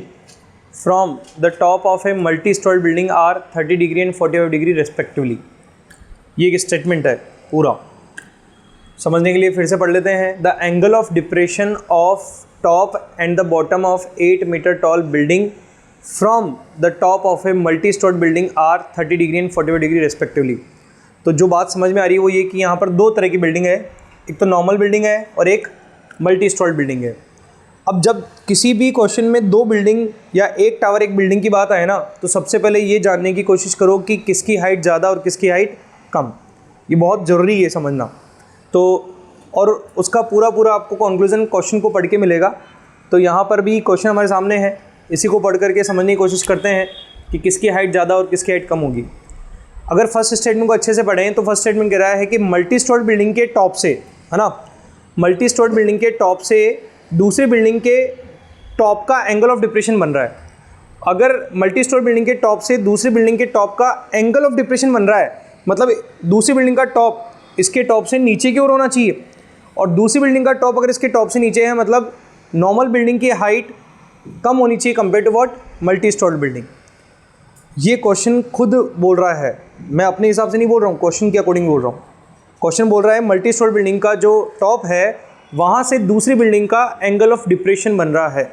from the top of a multi-story building are 30 degree and 45 degree respectively। ये एक statement है, पूरा समझने के लिए फिर से पढ़ लेते हैं। The angle of depression of top and the bottom of 8-meter tall building from the top of a multi-story building are 30 degree and 45 degree respectively। तो जो बात समझ में आ रही है वो ये कि यहाँ पर दो तरह की बिल्डिंग है, एक तो नॉर्मल बिल्डिंग है और एक मल्टी स्टॉल्ड बिल्डिंग है। अब जब किसी भी क्वेश्चन में दो बिल्डिंग या एक टावर एक बिल्डिंग की बात आए ना, तो सबसे पहले ये जानने की कोशिश करो कि किसकी हाइट ज़्यादा और किसकी हाइट कम। ये बहुत ज़रूरी है समझना। तो और उसका पूरा आपको कंक्लूजन क्वेश्चन को पढ़ के मिलेगा। तो यहाँ पर भी क्वेश्चन हमारे सामने है, इसी को पढ़ करके समझने की कोशिश करते हैं कि किसकी हाइट ज़्यादा और किसकी हाइट कम होगी। अगर फर्स्ट स्टेटमेंट को अच्छे से पढ़ें तो फर्स्ट स्टेटमेंट कह रहा है कि मल्टी स्टोर्ड बिल्डिंग के टॉप से, है ना, मल्टी स्टोर्ड बिल्डिंग के टॉप से दूसरी बिल्डिंग के टॉप का एंगल ऑफ डिप्रेशन बन रहा है। अगर मल्टी स्टोर्ड बिल्डिंग के टॉप से दूसरी बिल्डिंग के टॉप का एंगल ऑफ डिप्रेशन बन रहा है, मतलब दूसरी बिल्डिंग का टॉप इसके टॉप से नीचे की ओर होना चाहिए, और दूसरी बिल्डिंग का टॉप अगर इसके टॉप से नीचे है, मतलब नॉर्मल बिल्डिंग की हाइट कम होनी चाहिए compare to what multi storeyed building. ये क्वेश्चन खुद बोल रहा है, मैं अपने हिसाब से नहीं बोल रहा हूँ, क्वेश्चन के अकॉर्डिंग बोल रहा हूँ। क्वेश्चन बोल रहा है मल्टी स्टोर्ड बिल्डिंग का जो टॉप है वहाँ से दूसरी बिल्डिंग का एंगल ऑफ डिप्रेशन बन रहा है।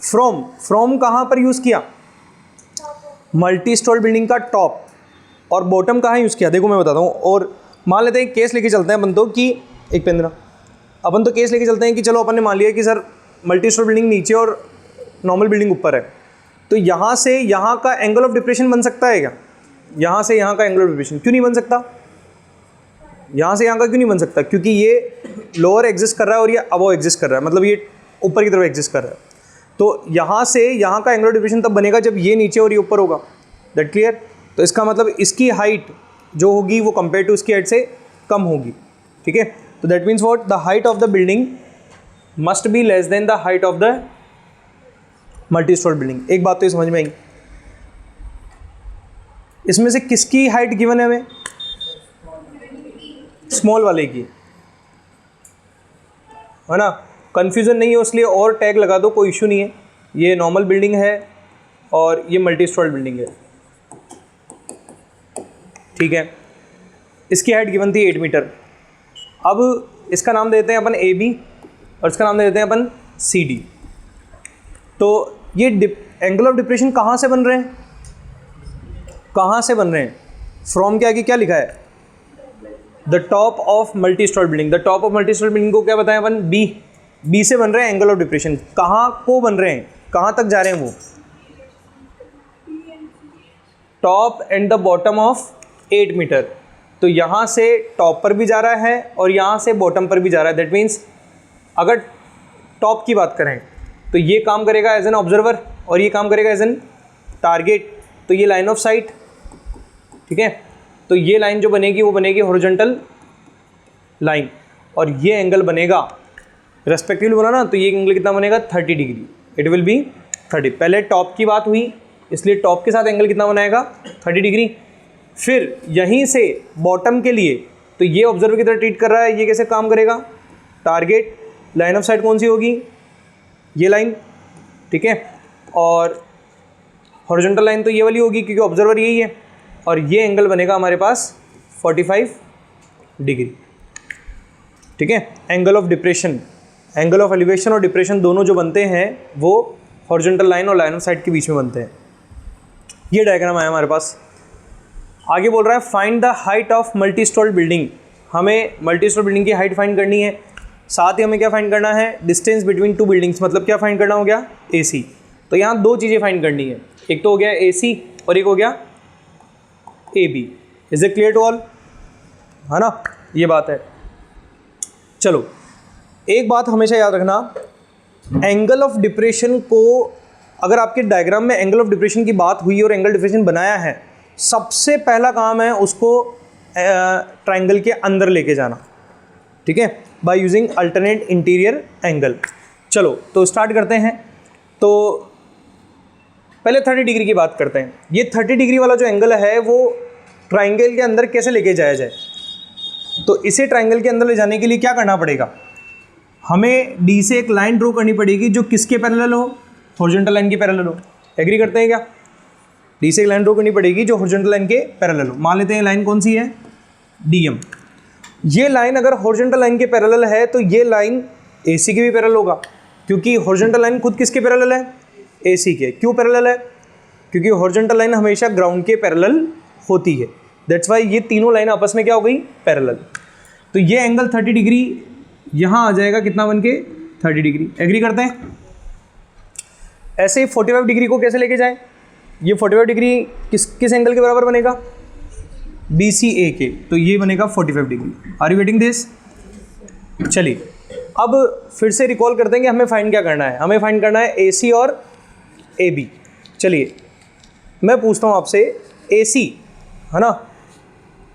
फ्रॉम कहाँ पर यूज़ किया? मल्टी स्टोर्ड बिल्डिंग का टॉप, और बॉटम कहाँ यूज़ किया देखो मैं बताता हूँ। और मान लेते हैं केस लेके चलते हैं अपन तो कि एक पेंद्रा अपन तो केस लेके चलते हैं कि चलो अपन ने मान लिया कि सर मल्टी स्टोर बिल्डिंग नीचे और नॉर्मल बिल्डिंग ऊपर है, तो यहाँ से यहाँ का एंगल ऑफ डिप्रेशन बन सकता है क्या? यहाँ से यहाँ का एंगल ऑफ डिप्रेशन क्यों नहीं बन सकता? यहाँ से यहाँ का क्यों नहीं बन सकता? क्योंकि ये लोअर एग्जिस्ट कर रहा है और ये अबव एग्जिस्ट कर रहा है, मतलब ये ऊपर की तरफ एग्जिस्ट कर रहा है। तो यहाँ से यहाँ का एंगल ऑफ डिप्रेशन तब बनेगा जब ये नीचे और ये ऊपर होगा। That clear? तो इसका मतलब इसकी हाइट जो होगी वो कंपेयर टू इसकी हाइट से कम होगी। ठीक है, तो that means what, the height of the building must be less than the height of the multi store building. एक बात तो ये समझ में आई, इसमें से किसकी हाइट गिवन है हमें? स्मॉल वाले की, है ना। कंफ्यूजन नहीं हो इसलिए और टैग लगा दो, कोई इशू नहीं है। ये नॉर्मल बिल्डिंग है और ये मल्टी स्टोर बिल्डिंग है। ठीक है, इसकी हाइट गिवन थी 8 मीटर। अब इसका नाम देते हैं अपन AB और इसका नाम दे देते हैं अपन CD। तो ये एंगल ऑफ डिप्रेशन कहाँ से बन रहे हैं? कहाँ से बन रहे हैं? फ्रॉम के आगे क्या लिखा है? The top of multi store building. The top of multi store building को क्या बताएं अपन? B से बन रहे हैं एंगल ऑफ डिप्रेशन। कहाँ को बन रहे हैं, कहाँ तक जा रहे हैं वो? Top and the bottom of 8 metre. तो यहाँ से टॉप पर भी जा रहा है और यहाँ से बॉटम पर भी जा रहा है। दैट मीन्स अगर टॉप की बात करें तो ये काम करेगा एज एन ऑब्जर्वर और ये काम करेगा एज एन टारगेट। तो ये लाइन ऑफ साइट, ठीक है, तो ये लाइन जो बनेगी वो बनेगी हॉरिजॉन्टल लाइन, और ये एंगल बनेगा रेस्पेक्टिवली बोला ना, तो ये एंगल कितना बनेगा? 30 डिग्री। It will B 30। पहले टॉप की बात हुई इसलिए टॉप के साथ एंगल कितना बनाएगा? 30 डिग्री। फिर यहीं से बॉटम के लिए तो ये ऑब्जर्वर की तरह ट्रीट कर रहा है, ये कैसे काम करेगा? टारगेट लाइन ऑफ साइट कौन सी होगी? ये लाइन, ठीक है, और हॉरिजॉन्टल लाइन तो ये वाली होगी क्योंकि ऑब्जर्वर यही है, और ये एंगल बनेगा हमारे पास 45 डिग्री। ठीक है, angle of depression, angle of elevation और डिप्रेशन दोनों जो बनते हैं वो हॉरिजॉन्टल लाइन और लाइन ऑफ साइट के बीच में बनते हैं। ये डायग्राम आया हमारे पास। आगे बोल रहा है find the height of multi storeyed building. हमें मल्टी स्टोर्ड बिल्डिंग की हाइट फाइंड करनी है, साथ ही हमें क्या फाइंड करना है? डिस्टेंस बिटवीन टू बिल्डिंग्स, मतलब क्या फाइंड करना हो गया? AC। तो यहाँ दो चीज़ें फाइंड करनी है, एक तो हो गया AC और एक हो गया AB। Is it clear to all? है ना, ये बात है। चलो एक बात हमेशा याद रखना, एंगल ऑफ डिप्रेशन को अगर आपके डायग्राम में एंगल ऑफ डिप्रेशन की बात हुई और एंगल डिप्रेशन बनाया है, सबसे पहला काम है उसको ट्राइंगल के अंदर लेके जाना। ठीक है, by using alternate interior angle. चलो तो स्टार्ट करते हैं। तो पहले 30 डिग्री की बात करते हैं। ये 30 डिग्री वाला जो एंगल है वो ट्राइंगल के अंदर कैसे लेके जाया जाए? तो इसे ट्राइंगल के अंदर ले जाने के लिए क्या करना पड़ेगा? हमें D से एक लाइन ड्रॉ करनी पड़ेगी जो किसके पैरेलल हो? हॉरिजॉन्टल लाइन के पैरेलल हो। एग्री करते हैं क्या? D से एक लाइन ड्रॉ करनी पड़ेगी जो हॉरिजॉन्टल लाइन के पैरेलल हो। मान लेते हैं लाइन कौन सी है? DM। ये लाइन अगर हॉरिजॉन्टल लाइन के पैरेलल है तो ये लाइन AC के भी पैरेलल होगा, क्योंकि हॉरिजॉन्टल लाइन खुद किसके पैरेलल है? AC के। क्यों पैरेलल है? क्योंकि हॉरिजॉन्टल लाइन हमेशा ग्राउंड के पैरेलल होती है। दैट्स वाई ये तीनों लाइन आपस में क्या हो गई, पैरेलल। तो ये एंगल 30 डिग्री यहाँ आ जाएगा कितना बन के, 30 डिग्री। एग्री करते हैं? ऐसे ही 45 डिग्री को कैसे लेके जाए, ये 45 डिग्री किस एंगल के बराबर बनेगा, BCA के, तो ये बनेगा 45 degree. Are you getting this? चलिए अब फिर से रिकॉल करते हैं कि हमें फाइंड क्या करना है। हमें फाइंड करना है AC और AB। चलिए मैं पूछता हूँ आपसे, AC है ना,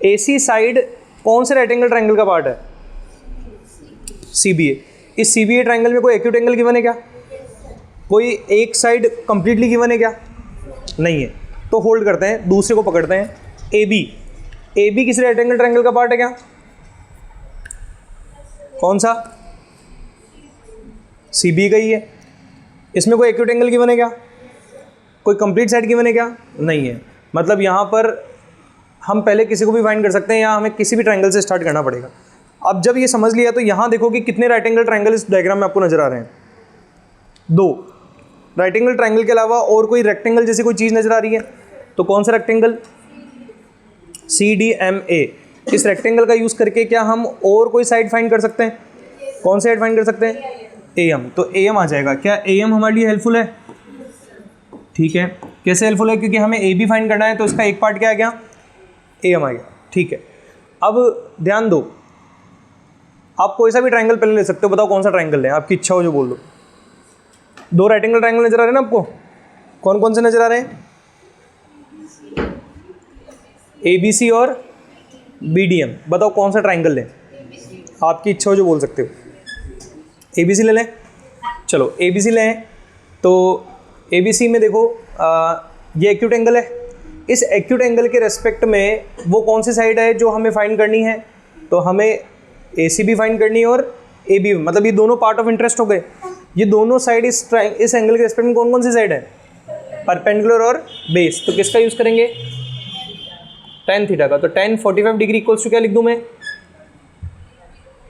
AC साइड कौन से राइट एंगल ट्रायंगल का पार्ट है, CBA। इस CBA ट्रायंगल में कोई एक्यूट एंगल गिवन है क्या, कोई एक साइड कंप्लीटली गिवन है क्या, नहीं है। तो होल्ड करते हैं, दूसरे को पकड़ते हैं, AB किसी राइट एंगल ट्रायंगल का पार्ट है क्या, कौन सा, CBA का ही है। इसमें कोई एक्यूट एंगल गिवन है क्या, कोई कंप्लीट साइड गिवन है क्या, नहीं है। मतलब यहाँ पर हम पहले किसी को भी फाइंड कर सकते हैं या हमें किसी भी ट्रायंगल से स्टार्ट करना पड़ेगा। अब जब ये समझ लिया तो यहाँ देखो कि कितने राइट एंगल ट्रायंगल इस डायग्राम में आपको नजर आ रहे हैं, 2। राइट एंगल ट्रायंगल के अलावा और कोई रेक्टेंगल जैसी कोई चीज़ नजर आ रही है, तो कौन सा रेक्टेंगल, CDMA। इस रेक्टेंगल का यूज़ करके क्या हम और कोई साइड फाइंड कर सकते हैं, कौन सा साइड फाइंड कर सकते हैं, AM। तो AM आ जाएगा। क्या AM हमारे लिए हेल्पफुल है, ठीक है। कैसे हेल्पफुल है, क्योंकि हमें AB फाइंड करना है, तो इसका एक पार्ट क्या आ गया, AM आ गया, ठीक है। अब ध्यान दो, आप कोई सा भी ट्रायंगल पहले ले सकते हो, बताओ कौन सा ट्रायंगल लें, आपकी इच्छा हो जो बोल दो। 2 राइट एंगल ट्रायंगल नजर आ रहे हैं ना आपको, कौन कौन से नजर आ रहे हैं, ABC और BDM। बताओ कौन सा ट्रायंगल लें, आपकी इच्छा हो जो बोल सकते हो। ABC ले लें, चलो ABC लें। तो ABC में देखो ये एक्यूट एंगल है, इस एक्यूट एंगल के रेस्पेक्ट में वो कौन सी साइड है जो हमें फाइंड करनी है, तो हमें AC भी फाइंड करनी है और AB भी, मतलब ये दोनों पार्ट ऑफ इंटरेस्ट हो गए। ये दोनों साइड इस एंगल के रेस्पेक्ट में कौन कौन सी साइड है, परपेंडिकुलर और बेस। तो किसका यूज़ करेंगे, tan थीटा का। तो tan 45 डिग्री इक्वल्स टू क्या लिख दूँ मैं,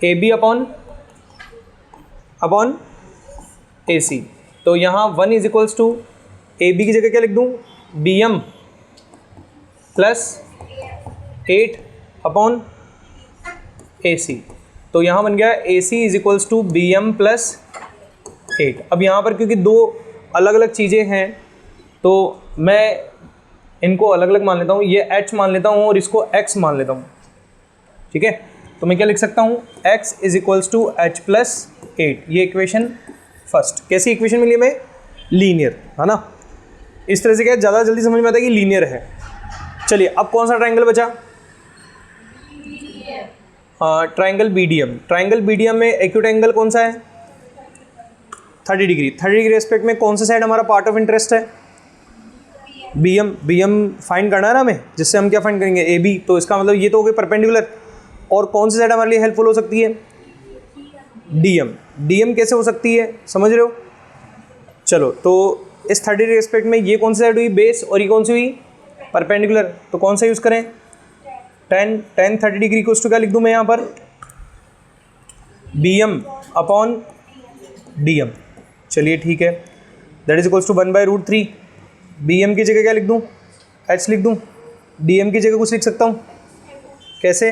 AB अपॉन AC। तो यहाँ 1 इज इक्वल्स टू AB की जगह क्या लिख दूँ, BM प्लस 8 अपॉन AC। तो यहाँ बन गया AC is equals to BM plus 8। अब यहाँ पर क्योंकि 2 अलग अलग चीज़ें हैं तो मैं इनको अलग अलग मान लेता हूँ, ये H मान लेता हूँ और इसको X मान लेता हूँ, ठीक है। तो मैं क्या लिख सकता हूँ, X is equals to H plus 8। ये इक्वेशन फर्स्ट। कैसी इक्वेशन मिली हमें, लीनियर, है ना। इस तरह से क्या ज़्यादा जल्दी समझ में आता है कि लीनियर है। चलिए अब कौन सा ट्रायंगल बचा, ट्रायंगल BDM। ट्रायंगल BDM में एक्यूट एंगल कौन सा है, 30 डिग्री। 30 डिग्री रेस्पेक्ट में कौन सा साइड हमारा पार्ट ऑफ इंटरेस्ट है, BM फाइंड करना है ना हमें, जिससे हम क्या फाइंड करेंगे, AB। तो इसका मतलब ये तो हो गए परपेंडिकुलर। और कौन सी साइड हमारे लिए हेल्पफुल हो सकती है, DM कैसे हो सकती है, समझ रहे हो। चलो तो इस 30 डिग्री रेस्पेक्ट में ये कौन सी साइड हुई, बेस, और ये कौन सी हुई, परपेंडिकुलर। तो कौन सा यूज़ करें, tan 30 डिग्री को क्या लिख दूँ मैं यहाँ पर, BM अपॉन DM। चलिए ठीक है, that is equals to 1/√3। BM की जगह क्या लिख दूँ, H लिख दूँ, DM की जगह कुछ लिख सकता हूँ, कैसे,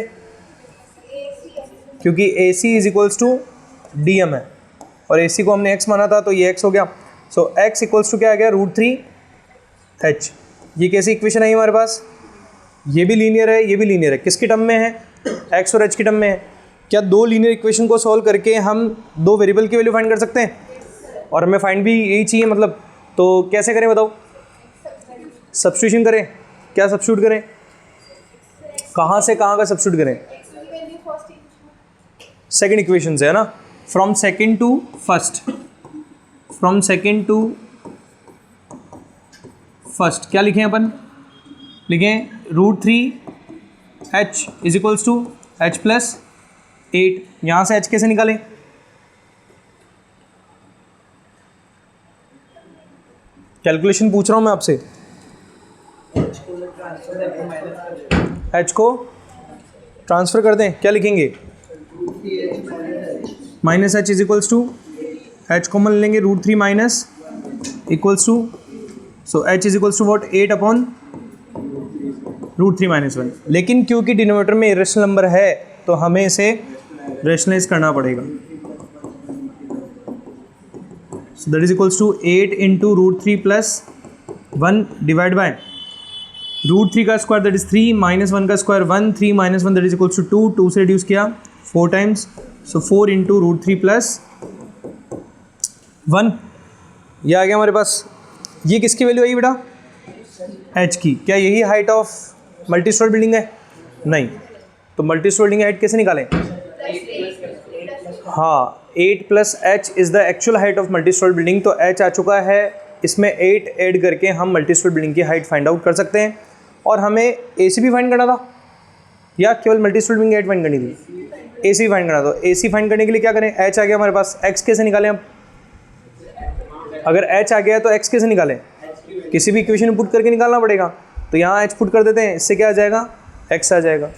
क्योंकि AC is equals to DM है और AC को हमने X माना था तो ये X हो गया। सो X इक्वल्स टू क्या आ गया, √3H। ये कैसी इक्वेशन आई हमारे पास, ये भी लीनियर है, ये भी लीनियर है। किसकी टर्म में है, X और H की टर्म में है। क्या 2 लीनियर इक्वेशन को सॉल्व करके हम 2 वेरिएबल की वैल्यू फाइंड कर सकते हैं, और हमें फाइंड भी यही चाहिए मतलब। तो कैसे करें बताओ, सब्स्टिट्यूशन करें। क्या सब्स्टिट्यूट करें, कहाँ से कहाँ का सब्स्टिट्यूट करें, सेकंड इक्वेशन से, है ना। From second to first, from second to first क्या लिखें अपन, लिखें √3H is equals to H plus 8। यहाँ से H कैसे निकालें, कैलकुलेशन पूछ रहा हूँ मैं आपसे। H को ट्रांसफ़र कर दें, क्या लिखेंगे, -H is equals to H common लेंगे, √3 minus equals to, so H is equals to what, 8 upon √3 - 1, लेकिन क्योंकि डिनोमिनेटर में इरेशनल नंबर है तो हमें इसे रेशनलाइज करना पड़ेगा। So that is equals to 8 × √3 + 1 divide by √3 का स्क्वायर दैट इज 3 - 1 का square 1, 3 - 1 that is equals to 2, 2 से रिड्यूस किया 4 टाइम्स, सो 4 × √3 + 1, ये आ गया हमारे पास। ये किसकी वैल्यू आई बेटा? एच की। क्या यही height of multi store building है? नहीं। तो मल्टी स्टोर बिल्डिंग की हाइट कैसे निकालें? हाँ, 8 + h is the actual height of multi store building. तो h आ चुका है, इसमें 8 ऐड करके हम मल्टी स्टोर बिल्डिंग की हाइट फाइंड आउट कर सकते हैं। और हमें AC भी फाइंड करना था या केवल मल्टी स्टोर बिल्डिंग की हाइट फाइंड करनी थी? AC फाइंड करना। तो AC फाइंड करने के लिए क्या करें? h आ गया हमारे पास, x कैसे निकालें अब? अगर h आ गया तो x कैसे निकालें? किसी भी इक्वेशन में पुट करके निकालना पड़ेगा। तो यहाँ h पुट कर देते हैं, इससे क्या आ जाएगा? x आ जाएगा।